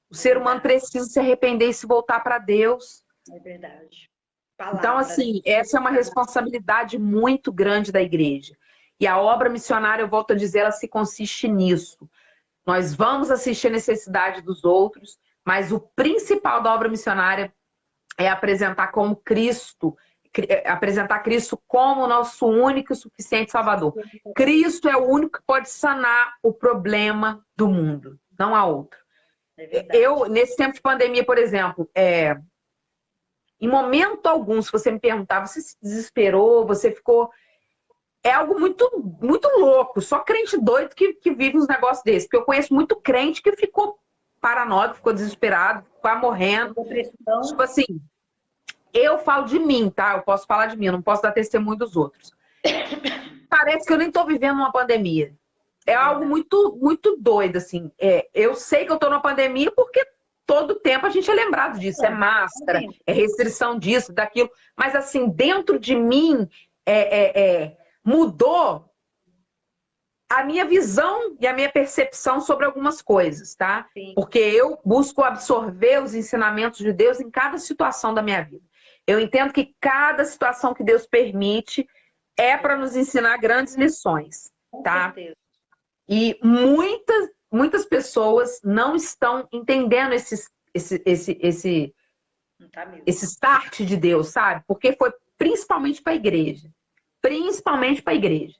O ser humano precisa se arrepender e se voltar para Deus. É verdade. Então, Palavra, né? assim, essa é uma responsabilidade muito grande da igreja. E a obra missionária, eu volto a dizer, ela se consiste nisso. Nós vamos assistir a necessidade dos outros, mas o principal da obra missionária é apresentar como Cristo, apresentar Cristo como o nosso único e suficiente Salvador. Cristo é o único que pode sanar o problema do mundo, não há outro. Eu, nesse tempo de pandemia, por exemplo, em momento algum, se você me perguntar, você se desesperou, você ficou... É algo muito, muito louco. Só crente doido que vive uns negócios desses. Porque eu conheço muito crente que ficou paranoico, ficou desesperado, ficou morrendo. Tipo assim, eu falo de mim, tá? Eu posso falar de mim, eu não posso dar testemunho dos outros. Parece que eu nem tô vivendo uma pandemia. É algo muito, muito doido, assim. Eu sei que eu tô numa pandemia porque todo tempo a gente é lembrado disso. É máscara, é restrição disso, daquilo. Mas, assim, dentro de mim, mudou a minha visão e a minha percepção sobre algumas coisas, tá? Sim. Porque eu busco absorver os ensinamentos de Deus em cada situação da minha vida. Eu entendo que cada situação que Deus permite é para nos ensinar grandes lições, tá? E muitas pessoas não estão entendendo esse start de Deus, sabe? Porque foi principalmente para a igreja. Principalmente para a igreja.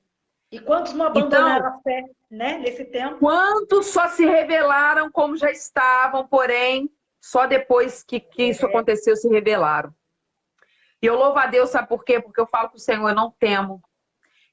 E quantos não abandonaram a fé, né, nesse tempo? Quantos só se revelaram como já estavam, porém, só depois que isso aconteceu se revelaram. E eu louvo a Deus, sabe por quê? Porque eu falo com o Senhor, eu não temo.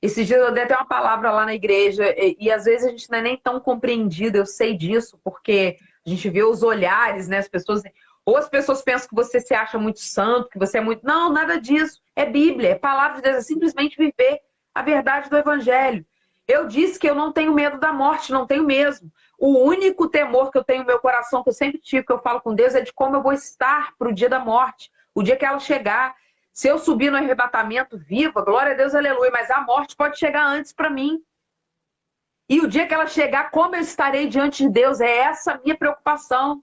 Esses dias eu dei até uma palavra lá na igreja, e às vezes a gente não é nem tão compreendido, eu sei disso, porque a gente vê os olhares, né, as pessoas... Ou as pessoas pensam que você se acha muito santo, que você é muito... Não, nada disso. É Bíblia, é palavra de Deus, é simplesmente viver a verdade do Evangelho. Eu disse que eu não tenho medo da morte, não tenho mesmo. O único temor que eu tenho no meu coração, que eu sempre tive, que eu falo com Deus, é de como eu vou estar para o dia da morte, o dia que ela chegar. Se eu subir no arrebatamento viva, glória a Deus, aleluia, mas a morte pode chegar antes para mim. E o dia que ela chegar, como eu estarei diante de Deus? É essa a minha preocupação.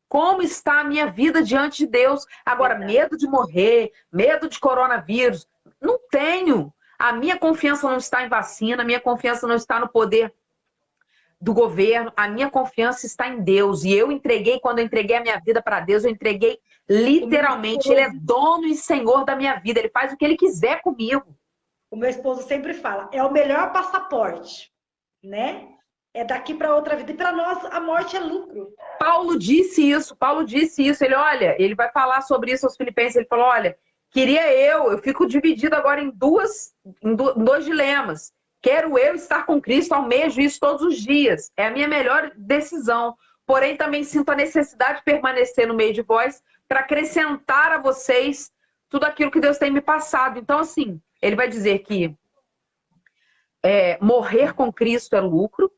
Como está a minha vida diante de Deus? Agora, medo de morrer, medo de coronavírus, não tenho. A minha confiança não está em vacina, a minha confiança não está no poder do governo, a minha confiança está em Deus. E eu entreguei, quando eu entreguei a minha vida para Deus, eu entreguei literalmente. Ele é dono e senhor da minha vida, ele faz o que ele quiser comigo. O meu esposo sempre fala, é o melhor passaporte, né? É daqui para outra vida. E para nós, a morte é lucro. Paulo disse isso. Ele, olha, ele vai falar sobre isso aos Filipenses. Ele falou, olha, queria eu fico dividido agora em dois dilemas. Quero eu estar com Cristo, almejo isso todos os dias. É a minha melhor decisão. Porém, também sinto a necessidade de permanecer no meio de vós para acrescentar a vocês tudo aquilo que Deus tem me passado. Então, assim, ele vai dizer que morrer com Cristo é lucro,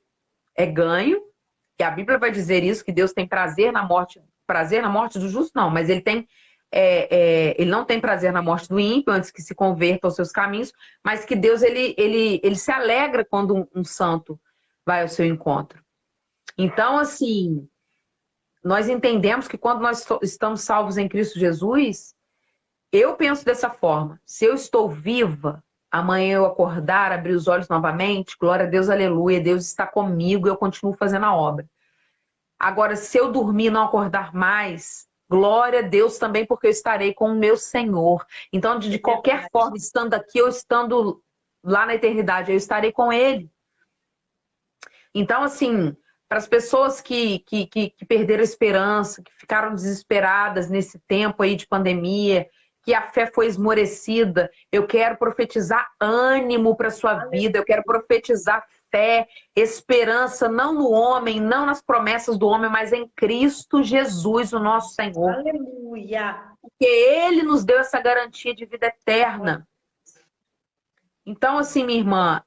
é ganho, e a Bíblia vai dizer isso, que Deus tem prazer na morte do justo, não, mas ele tem ele não tem prazer na morte do ímpio, antes que se converta aos seus caminhos, mas que Deus ele se alegra quando um santo vai ao seu encontro. Então, assim, nós entendemos que quando nós estamos salvos em Cristo Jesus, eu penso dessa forma, se eu estou viva, amanhã eu acordar, abrir os olhos novamente, glória a Deus, aleluia, Deus está comigo e eu continuo fazendo a obra. Agora, se eu dormir e não acordar mais, glória a Deus também, porque eu estarei com o meu Senhor. Então, de qualquer forma, estando aqui ou estando lá na eternidade, eu estarei com Ele. Então, assim, para as pessoas que perderam a esperança, que ficaram desesperadas nesse tempo aí de pandemia, que a fé foi esmorecida, eu quero profetizar ânimo para a sua vida, eu quero profetizar fé, esperança, não no homem, não nas promessas do homem, mas em Cristo Jesus, o nosso Senhor. Aleluia! Porque Ele nos deu essa garantia de vida eterna. Então, assim, minha irmã,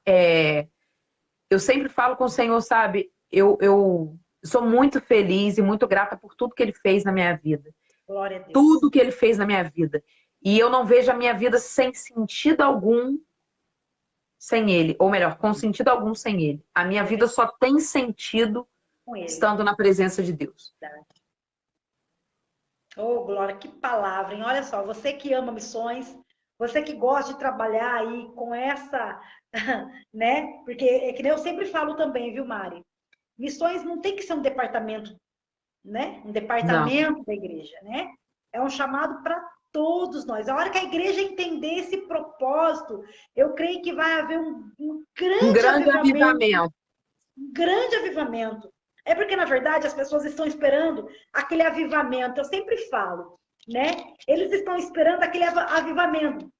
eu sempre falo com o Senhor, sabe, eu sou muito feliz e muito grata por tudo que Ele fez na minha vida. Glória a Deus. Tudo que Ele fez na minha vida. E eu não vejo a minha vida sem sentido algum sem Ele. Ou melhor, com sentido algum sem Ele. A minha vida só tem sentido estando na presença de Deus. Ô, Glória, que palavra, hein? Olha só, você que ama missões, você que gosta de trabalhar aí com essa, né? Porque é que nem eu sempre falo também, viu, Mari? Missões não tem que ser um departamento, né? Um Não. departamento da igreja, né? É um chamado para todos nós. A hora que a igreja entender esse propósito, eu creio que vai haver um Um grande grande avivamento, avivamento. um grande avivamento. É porque, na verdade, as pessoas estão esperando aquele avivamento. Eu sempre falo, né? Eles estão esperando aquele avivamento.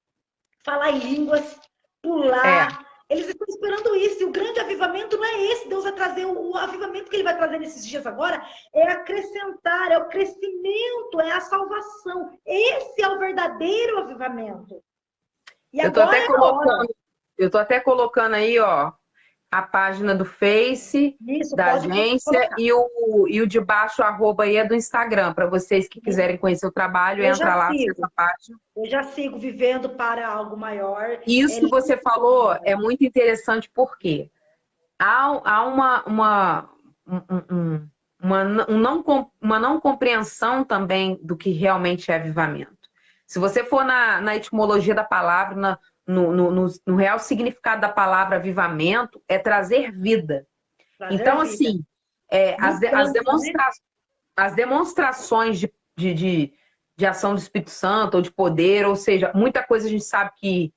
Falar em línguas, É. pular. Eles estão esperando isso. E o grande avivamento não é esse. Deus vai trazer o avivamento que ele vai trazer nesses dias agora. É acrescentar, é o crescimento, é a salvação. Esse é o verdadeiro avivamento. E Eu tô agora até é a hora. colocando, eu tô até colocando aí, ó, a página do Face Isso, da pode agência colocar. e o de baixo, arroba aí é do Instagram, para vocês que quiserem conhecer o trabalho, Eu já entra lá, acessa a sigo. página. Eu já sigo vivendo para algo maior. E isso É que lindo você falou demais. é muito interessante porque há uma não compreensão também do que realmente é avivamento. Se você for na etimologia da palavra, no real significado da palavra avivamento, é trazer vida. Trazer Então, vida. assim, Mudança, né? as demonstrações de ação do Espírito Santo, ou de poder, ou seja, muita coisa a gente sabe que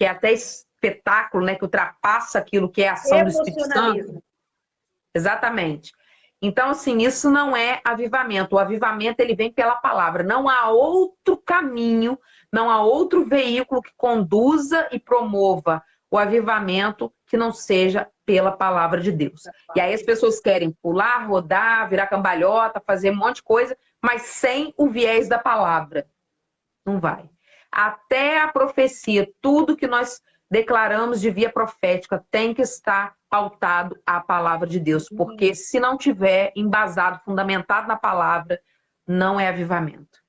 é até espetáculo, né, que ultrapassa aquilo que é a ação do Espírito Santo. Emocionalismo. Exatamente. Então, assim, isso não é avivamento. O avivamento, ele vem pela palavra. Não há outro caminho, não há outro veículo que conduza e promova o avivamento que não seja pela palavra de Deus. E aí as pessoas querem pular, rodar, virar cambalhota, fazer um monte de coisa, mas sem o viés da palavra. Não vai. Até a profecia, tudo que nós declaramos de via profética tem que estar pautado à palavra de Deus, porque se não tiver embasado, fundamentado na palavra, não é avivamento.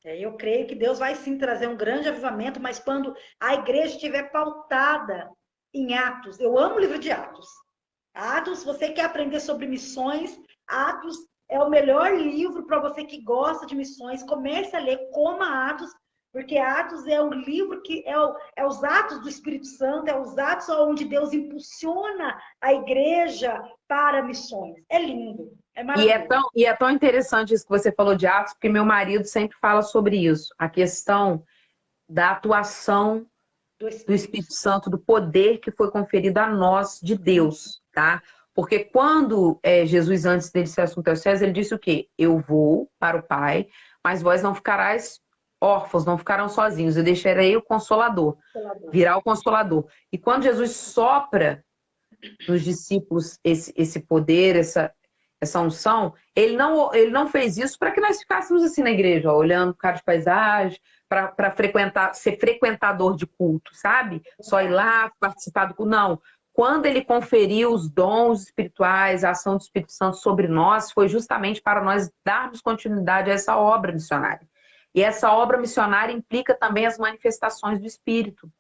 Eu creio que Deus vai sim trazer um grande avivamento, mas quando a igreja estiver pautada em Atos, eu amo o livro de Atos. Atos, você quer aprender sobre missões, Atos é o melhor livro para você que gosta de missões. Comece a ler, coma Atos, porque Atos é o livro que é os atos do Espírito Santo, é os atos onde Deus impulsiona a igreja para missões. É lindo, é maravilhoso. E é tão interessante isso que você falou de Atos, porque meu marido sempre fala sobre isso, a questão da atuação do Espírito Santo, do poder que foi conferido a nós de Deus, tá? Porque quando Jesus, antes dele ser assunto aos céus, ele disse o quê? Eu vou para o Pai, mas vós não ficarás órfãos, não ficarão sozinhos, eu deixarei o Consolador, virá o Consolador. E quando Jesus sopra nos discípulos esse poder, essa unção, ele não fez isso para que nós ficássemos assim na igreja, ó, olhando cara de paisagem, para frequentar, ser frequentador de culto, sabe? Só ir lá, participar do culto. Não. Quando ele conferiu os dons espirituais, a ação do Espírito Santo sobre nós, foi justamente para nós darmos continuidade a essa obra missionária. E essa obra missionária implica também as manifestações do Espírito.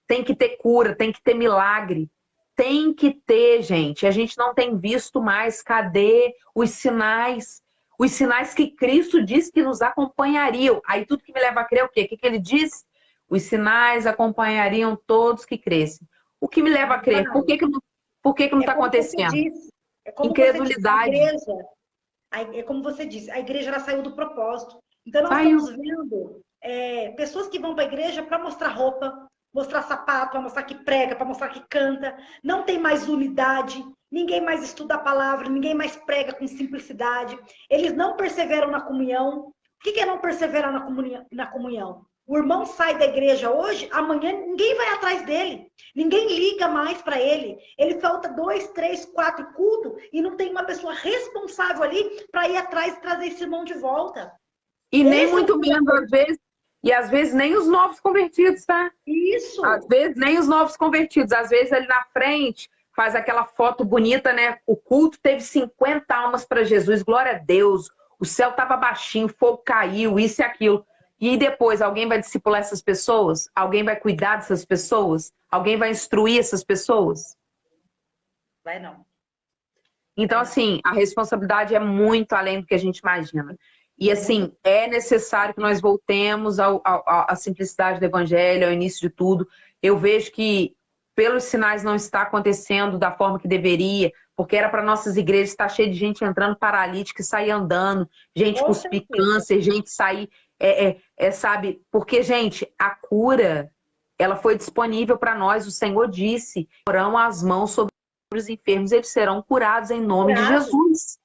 Tem que ter cura, tem que ter milagre, tem que ter, gente. A gente não tem visto mais. Cadê os sinais? Os sinais que Cristo disse que nos acompanhariam. Aí tudo que me leva a crer é o quê? O que ele diz? Os sinais acompanhariam todos que crescem. O que me leva a crer? Por que não está acontecendo? É como você disse, a Incredulidade. igreja, é como você disse, a igreja ela saiu do propósito. Então nós Saiu. estamos vendo pessoas que vão para a igreja para mostrar roupa, mostrar sapato, para mostrar que prega, para mostrar que canta. Não tem mais unidade, ninguém mais estuda a palavra, ninguém mais prega com simplicidade. Eles não perseveram na comunhão. O que é não perseverar na comunhão? O irmão sai da igreja hoje, amanhã ninguém vai atrás dele. Ninguém liga mais para ele. Ele falta 2, 3, 4 cultos e não tem uma pessoa responsável ali para ir atrás e trazer esse irmão de volta. E nem muito menos, às vezes, e às vezes nem os novos convertidos, tá? Isso. Às vezes nem os novos convertidos. Às vezes ali na frente faz aquela foto bonita, né? O culto teve 50 almas para Jesus, glória a Deus. O céu estava baixinho, o fogo caiu, isso e aquilo. E depois, alguém vai discipular essas pessoas? Alguém vai cuidar dessas pessoas? Alguém vai instruir essas pessoas? Vai não. Então, assim, a responsabilidade é muito além do que a gente imagina. E assim, é necessário que nós voltemos à simplicidade do evangelho, ao início de tudo. Eu vejo que, pelos sinais, não está acontecendo da forma que deveria, porque era para nossas igrejas estar cheia de gente entrando paralítica e sair andando, gente Com cuspir certeza. câncer, gente sair, sabe? Porque, gente, a cura, ela foi disponível para nós. O Senhor disse: porão as mãos sobre os enfermos, eles serão curados em nome de Curado. Jesus.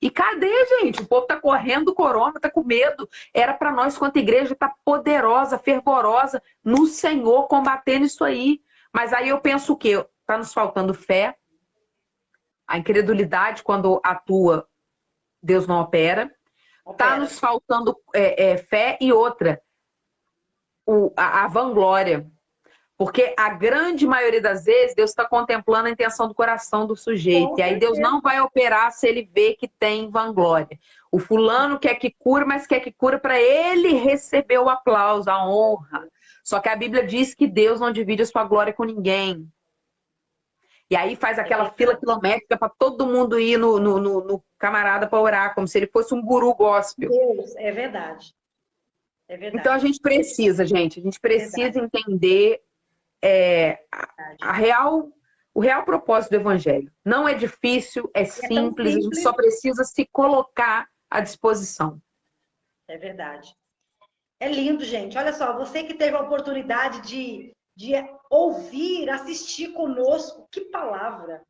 E cadê, gente? O povo tá correndo do corona, tá com medo. Era para nós, quanto igreja, estar poderosa, fervorosa no Senhor, combatendo isso aí. Mas aí eu penso o quê? Tá nos faltando fé. A incredulidade, quando atua, Deus não opera. Tá nos faltando fé e outra, a vanglória. Porque a grande maioria das vezes, Deus está contemplando a intenção do coração do sujeito. Com E aí Deus certeza. não vai operar se ele vê que tem vanglória. O fulano quer que cura, mas quer que cura para ele receber o aplauso, a honra. Só que a Bíblia diz que Deus não divide a sua glória com ninguém. E aí faz aquela fila quilométrica para todo mundo ir no camarada para orar, como se ele fosse um guru gospel. Deus, é verdade. É verdade. Então a gente precisa entender o real propósito do evangelho. Não é difícil, é simples, a gente só precisa se colocar à disposição. É verdade. É lindo, gente. Olha só, você que teve a oportunidade de ouvir, assistir conosco, que palavra!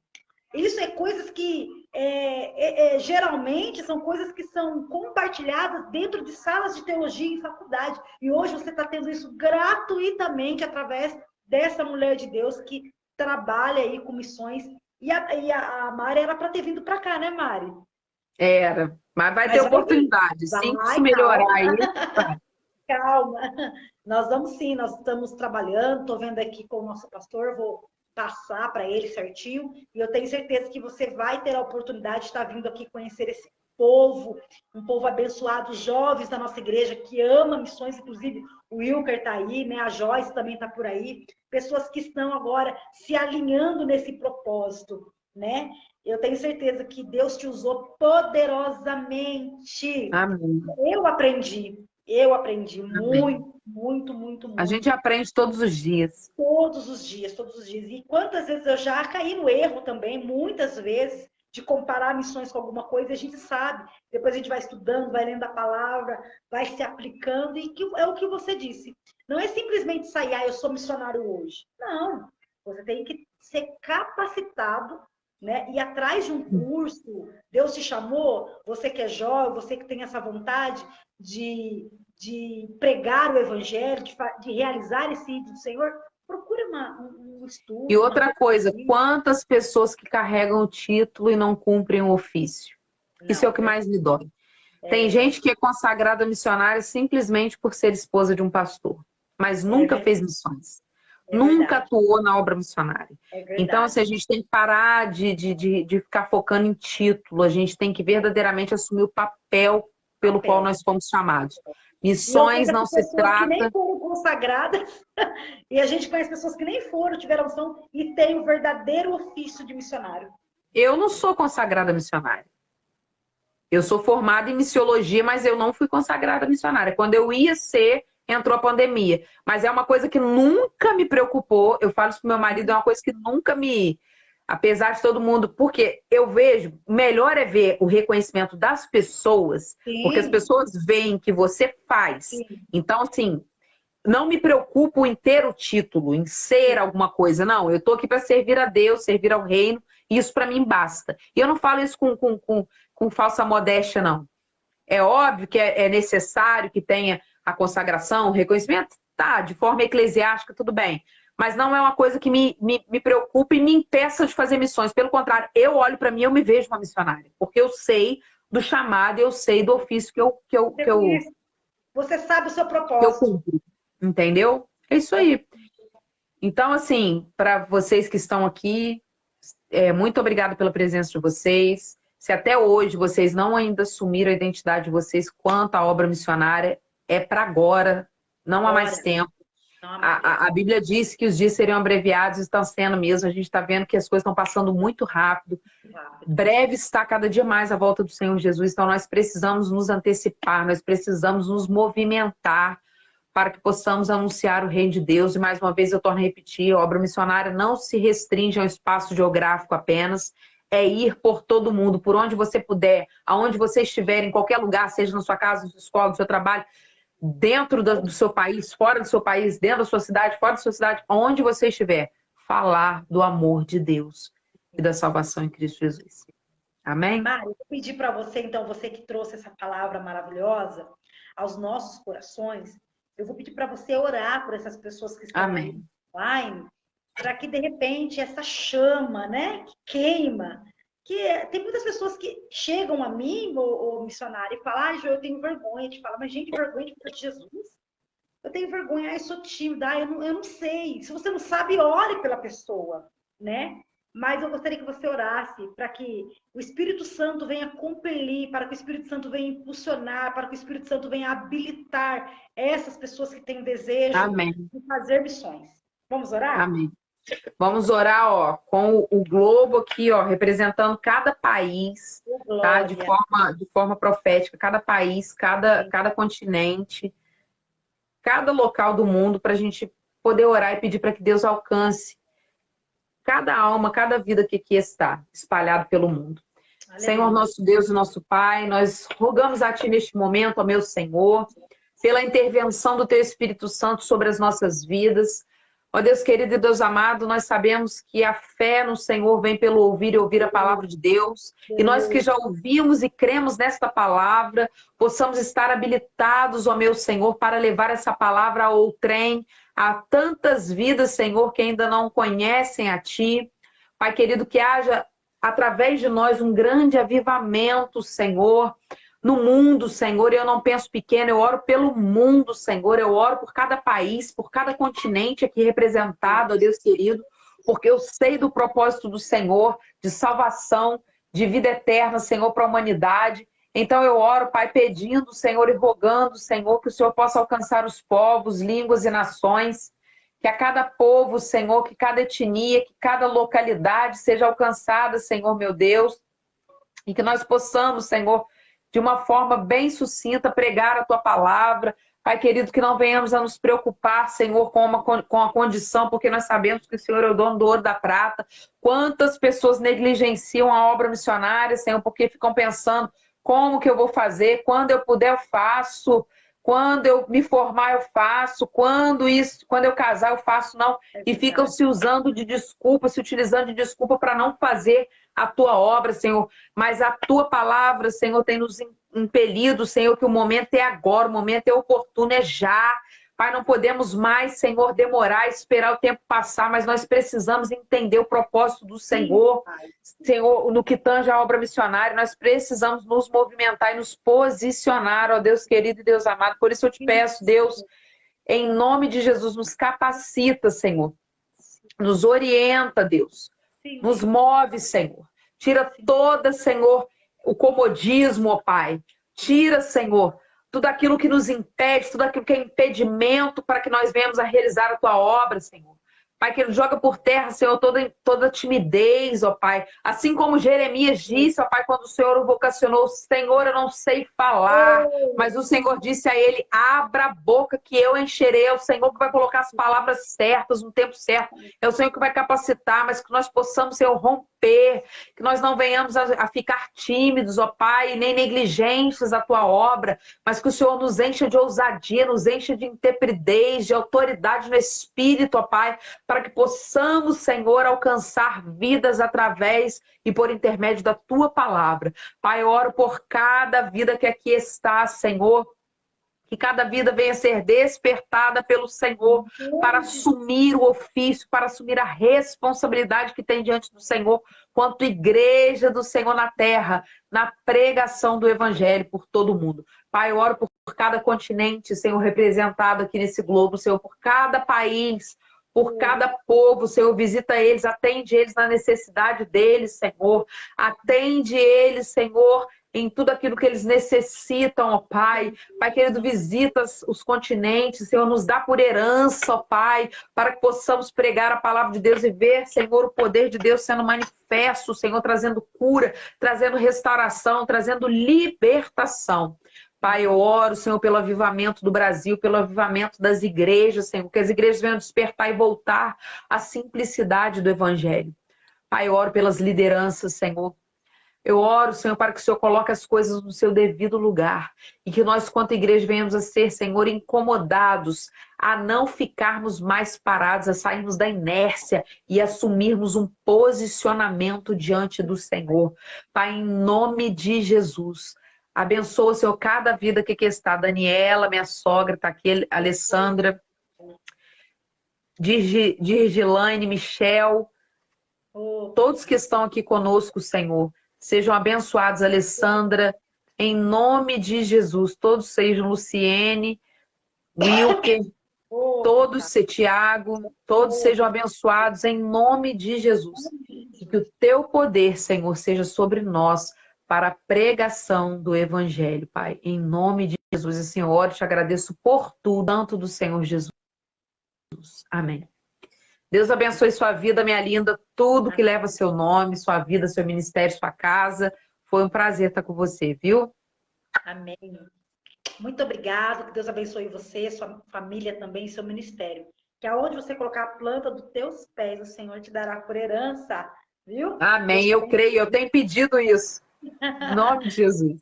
Isso é coisas que geralmente são coisas que são compartilhadas dentro de salas de teologia em faculdade. E hoje você está tendo isso gratuitamente através dessa mulher de Deus que trabalha aí com missões. E a Mari era para ter vindo para cá, né, Mari? Era, mas vai ter oportunidade. Sim, se melhorar aí. Calma. Nós vamos sim, nós estamos trabalhando, estou vendo aqui com o nosso pastor, vou passar para ele certinho, e eu tenho certeza que você vai ter a oportunidade de estar vindo aqui conhecer esse povo, um povo abençoado, jovens da nossa igreja que ama missões, inclusive o Wilker está aí, né? A Joyce também está por aí, pessoas que estão agora se alinhando nesse propósito, né? Eu tenho certeza que Deus te usou poderosamente. Amém. Eu aprendi muito, muito, muito, muito. A gente aprende todos os dias. Todos os dias, todos os dias. E quantas vezes eu já caí no erro também, muitas vezes, de comparar missões com alguma coisa, e a gente sabe. Depois a gente vai estudando, vai lendo a palavra, vai se aplicando, e é o que você disse. Não é simplesmente sair, eu sou missionário hoje. Não. Você tem que ser capacitado, né? Ir atrás de um curso. Deus te chamou, você que é jovem, você que tem essa vontade de pregar o evangelho, de realizar esse ídolo do Senhor, procure um estudo. E outra coisa, quantas pessoas que carregam o título e não cumprem o ofício? Isso é o que mais me dói. Tem gente que é consagrada missionária simplesmente por ser esposa de um pastor, mas nunca fez missões. Nunca atuou na obra missionária. Então, assim, a gente tem que parar de ficar focando em título, a gente tem que verdadeiramente assumir o papel pelo qual nós fomos chamados. Missões não se trata... que nem foram consagradas, e a gente conhece pessoas que nem foram, tiveram unção e têm o verdadeiro ofício de missionário. Eu não sou consagrada missionária. Eu sou formada em missiologia, mas eu não fui consagrada missionária. Quando eu ia ser, entrou a pandemia. Mas é uma coisa que nunca me preocupou. Eu falo isso pro meu marido, é uma coisa que nunca me... Apesar de todo mundo... Porque eu vejo... Melhor é ver o reconhecimento das pessoas. Sim. Porque as pessoas veem que você faz. Sim. Então, assim... Não me preocupo em ter o título, em ser alguma coisa. Não, eu tô aqui para servir a Deus, servir ao reino. E isso para mim basta. E eu não falo isso com falsa modéstia, não. É óbvio que é necessário que tenha a consagração, o reconhecimento. Tá, de forma eclesiástica, tudo bem. Mas não é uma coisa que me preocupe e me impeça de fazer missões. Pelo contrário, eu olho para mim e eu me vejo uma missionária. Porque eu sei do chamado, eu sei do ofício que eu Você sabe o seu propósito. Que eu cumpro. Entendeu? É isso aí. Então, assim, para vocês que estão aqui, muito obrigada pela presença de vocês. Se até hoje vocês não ainda assumiram a identidade de vocês quanto à obra missionária, é para agora, não há mais tempo. A Bíblia diz que os dias seriam abreviados, estão sendo mesmo. A gente está vendo que as coisas estão passando muito rápido. Breve está cada dia mais a volta do Senhor Jesus. Então nós precisamos nos antecipar, nós precisamos nos movimentar para que possamos anunciar o reino de Deus. E mais uma vez eu torno a repetir, a obra missionária não se restringe ao espaço geográfico apenas, é ir por todo mundo, por onde você puder, aonde você estiver, em qualquer lugar, seja na sua casa, na sua escola, no seu trabalho, dentro do seu país, fora do seu país, dentro da sua cidade, fora da sua cidade, onde você estiver, falar do amor de Deus e da salvação em Cristo Jesus. Amém? Mari, eu vou pedir para você, então, você que trouxe essa palavra maravilhosa aos nossos corações, eu vou pedir para você orar por essas pessoas que estão online, para que, de repente, essa chama, né, que queima, que tem muitas pessoas que chegam a mim, o missionário, e falam, ah, Jo, eu tenho vergonha de falar, mas gente, vergonha de falar de Jesus? Eu tenho vergonha, eu sou tímida, eu não sei. Se você não sabe, ore pela pessoa, né? Mas eu gostaria que você orasse para que o Espírito Santo venha compelir, para que o Espírito Santo venha impulsionar, para que o Espírito Santo venha habilitar essas pessoas que têm o desejo de fazer missões. Vamos orar? Amém. Vamos orar, ó, com o globo aqui, ó, representando cada país, tá? De forma profética, cada país, cada continente, cada local do mundo, para a gente poder orar e pedir para que Deus alcance cada alma, cada vida que aqui está, espalhado pelo mundo. Aleluia. Senhor, nosso Deus e nosso Pai, nós rogamos a Ti neste momento, ó meu Senhor, pela intervenção do Teu Espírito Santo sobre as nossas vidas. Ó Deus querido e Deus amado, nós sabemos que a fé no Senhor vem pelo ouvir e ouvir a palavra de Deus. E nós que já ouvimos e cremos nesta palavra, possamos estar habilitados, ó meu Senhor, para levar essa palavra a outrem, a tantas vidas, Senhor, que ainda não conhecem a Ti. Pai querido, que haja através de nós um grande avivamento, Senhor, no mundo, Senhor. E eu não penso pequeno, eu oro pelo mundo, Senhor. Eu oro por cada país, por cada continente aqui representado, ó Deus querido, porque eu sei do propósito do Senhor, de salvação, de vida eterna, Senhor, para a humanidade. Então eu oro, Pai, pedindo, Senhor, e rogando, Senhor, que o Senhor possa alcançar os povos, línguas e nações, que a cada povo, Senhor, que cada etnia, que cada localidade seja alcançada, Senhor, meu Deus, e que nós possamos, Senhor, de uma forma bem sucinta, pregar a Tua palavra. Pai querido, que não venhamos a nos preocupar, Senhor, com a condição, porque nós sabemos que o Senhor é o dono do ouro e da prata. Quantas pessoas negligenciam a obra missionária, Senhor, porque ficam pensando, como que eu vou fazer? Quando eu puder, eu faço. Quando eu me formar, eu faço. Quando eu casar, eu faço. Não. E ficam se usando de desculpa, se utilizando de desculpa para não fazer a Tua obra, Senhor. Mas a Tua palavra, Senhor, tem nos impelido, Senhor, que o momento é agora, o momento é oportuno, é já. Pai, não podemos mais, Senhor, demorar, esperar o tempo passar, mas nós precisamos entender o propósito do Senhor, Senhor, no que tange a obra missionária, nós precisamos nos movimentar e nos posicionar, ó Deus querido e Deus amado. Por isso eu te peço, Deus, em nome de Jesus, nos capacita, Senhor, nos orienta, Deus, nos move, Senhor, tira toda, Senhor, o comodismo, ó Pai, tira, Senhor, tudo aquilo que nos impede, tudo aquilo que é impedimento para que nós venhamos a realizar a Tua obra, Senhor. Pai, que Ele joga por terra, Senhor, toda timidez, ó Pai. Assim como Jeremias disse, ó Pai, quando o Senhor o vocacionou, Senhor, eu não sei falar, mas o Senhor disse a ele, abra a boca que eu encherei. É o Senhor que vai colocar as palavras certas no tempo certo. É o Senhor que vai capacitar, mas que nós possamos, Senhor, romper, que nós não venhamos a ficar tímidos, ó Pai, nem negligentes à Tua obra, mas que o Senhor nos encha de ousadia, nos encha de intrepidez, de autoridade no Espírito, ó Pai, para que possamos, Senhor, alcançar vidas através e por intermédio da Tua palavra. Pai, eu oro por cada vida que aqui está, Senhor, que cada vida venha ser despertada pelo Senhor para assumir o ofício, para assumir a responsabilidade que tem diante do Senhor, quanto igreja do Senhor na terra, na pregação do Evangelho por todo o mundo. Pai, eu oro por cada continente, Senhor, representado aqui nesse globo, Senhor, por cada país, por cada povo, Senhor, visita eles, atende eles na necessidade deles, Senhor. Atende eles, Senhor, em tudo aquilo que eles necessitam, ó Pai. Pai querido, visita os continentes, Senhor, nos dá por herança, ó Pai, para que possamos pregar a palavra de Deus e ver, Senhor, o poder de Deus sendo manifesto, Senhor, trazendo cura, trazendo restauração, trazendo libertação. Pai, eu oro, Senhor, pelo avivamento do Brasil, pelo avivamento das igrejas, Senhor, que as igrejas venham despertar e voltar à simplicidade do Evangelho. Pai, eu oro pelas lideranças, Senhor. Eu oro, Senhor, para que o Senhor coloque as coisas no seu devido lugar e que nós, quanto igreja, venhamos a ser, Senhor, incomodados, a não ficarmos mais parados, a sairmos da inércia e assumirmos um posicionamento diante do Senhor. Pai, em nome de Jesus, abençoa, Senhor, cada vida que aqui está. Daniela, minha sogra, está aqui, Alessandra, Dirgilaine, Michel, todos que estão aqui conosco, Senhor. Sejam abençoados, Alessandra, em nome de Jesus. Todos sejam Luciene, Wilker, todos, Tiago, todos sejam abençoados em nome de Jesus. E que o teu poder, Senhor, seja sobre nós para a pregação do Evangelho, Pai. Em nome de Jesus. E, Senhor, eu te agradeço por tudo, tanto do Senhor Jesus. Amém. Deus abençoe sua vida, minha linda, tudo que leva seu nome, sua vida, seu ministério, sua casa. Foi um prazer estar com você, viu? Amém. Muito obrigado, que Deus abençoe você, sua família também, seu ministério. Que aonde você colocar a planta dos teus pés, o Senhor te dará por herança, viu? Amém, eu creio, eu tenho pedido isso. Em nome de Jesus.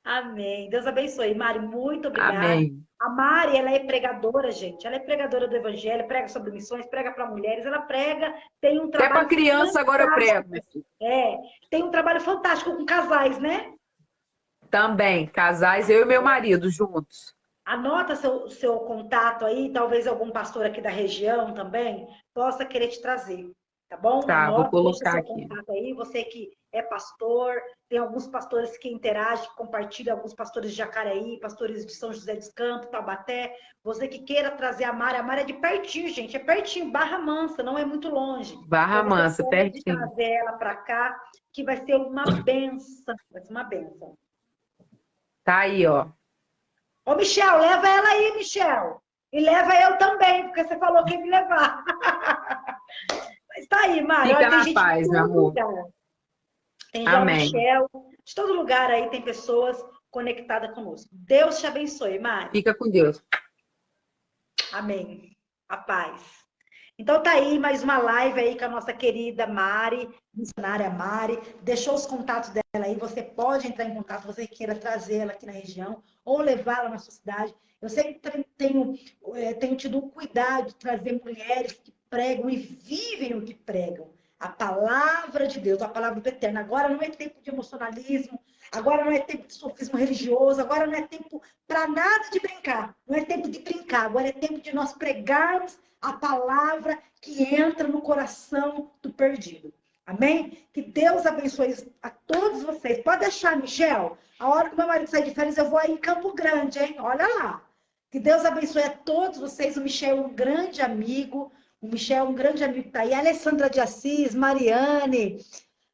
Amém. Deus abençoe. Mari, muito obrigada. Amém. A Mari, ela é pregadora, gente. Ela é pregadora do Evangelho, prega sobre missões, prega para mulheres. Ela prega, tem um trabalho... Até para criança agora eu prego. Tem um trabalho fantástico com casais, né? Também, casais, eu e meu marido juntos. Anota seu contato aí, talvez algum pastor aqui da região também possa querer te trazer, tá bom? Tá, Anota, vou colocar deixa aqui. seu contato aí, você que é pastor, tem alguns pastores que interagem, que compartilham, alguns pastores de Jacareí, pastores de São José dos Campos, Taubaté, você que queira trazer a Mari é de pertinho, gente, é pertinho, Barra Mansa, não é muito longe. Barra então, Mansa, pode pertinho. trazer ela para cá, que vai ser uma benção, vai ser uma benção. Tá aí, ó. Ô, Michel, leva ela aí, Michel. E leva eu também, porque você falou que ia me levar. Mas tá aí, Mari. Fica Olha, tem na gente paz, de meu todo amor. lugar. Tem já o Amém. Michel. De todo lugar aí tem pessoas conectadas conosco. Deus te abençoe, Mari. Fica com Deus. Amém. A paz. Então tá aí mais uma live aí com a nossa querida Mari, missionária Mari. Deixou os contatos dela aí. Você pode entrar em contato, você queira trazer ela aqui na região ou levá-la na sua cidade. Eu sempre tenho tido um cuidado de trazer mulheres que pregam e vivem o que pregam. A palavra de Deus, a palavra do Eterno. Agora não é tempo de emocionalismo, agora não é tempo de sofismo religioso, agora não é tempo para nada de brincar. Não é tempo de brincar, agora é tempo de nós pregarmos a palavra que entra no coração do perdido. Amém? Que Deus abençoe a todos vocês. Pode deixar, Michel. A hora que meu marido sair de férias, eu vou aí em Campo Grande, hein? Olha lá. Que Deus abençoe a todos vocês. O Michel é um grande amigo. O Michel é um grande amigo que tá aí. A Alessandra de Assis, Mariane,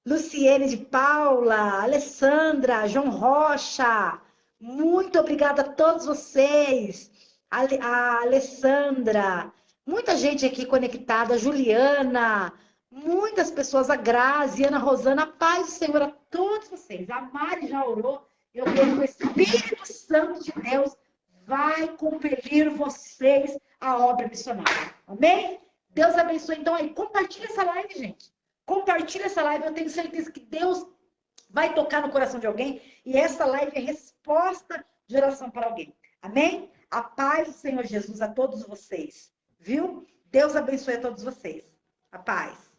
Luciene de Paula, Alessandra, João Rocha. Muito obrigada a todos vocês. A Alessandra. Muita gente aqui conectada. Juliana. Muitas pessoas, a Grazi, Ana Rosana, a paz do Senhor a todos vocês. A Mari já orou. Eu creio que o Espírito Santo de Deus vai compelir vocês à obra missionária. Amém? Deus abençoe. Então aí, compartilha essa live, gente. Compartilha essa live. Eu tenho certeza que Deus vai tocar no coração de alguém. E essa live é resposta de oração para alguém. Amém? A paz do Senhor Jesus a todos vocês. Viu? Deus abençoe a todos vocês. A paz.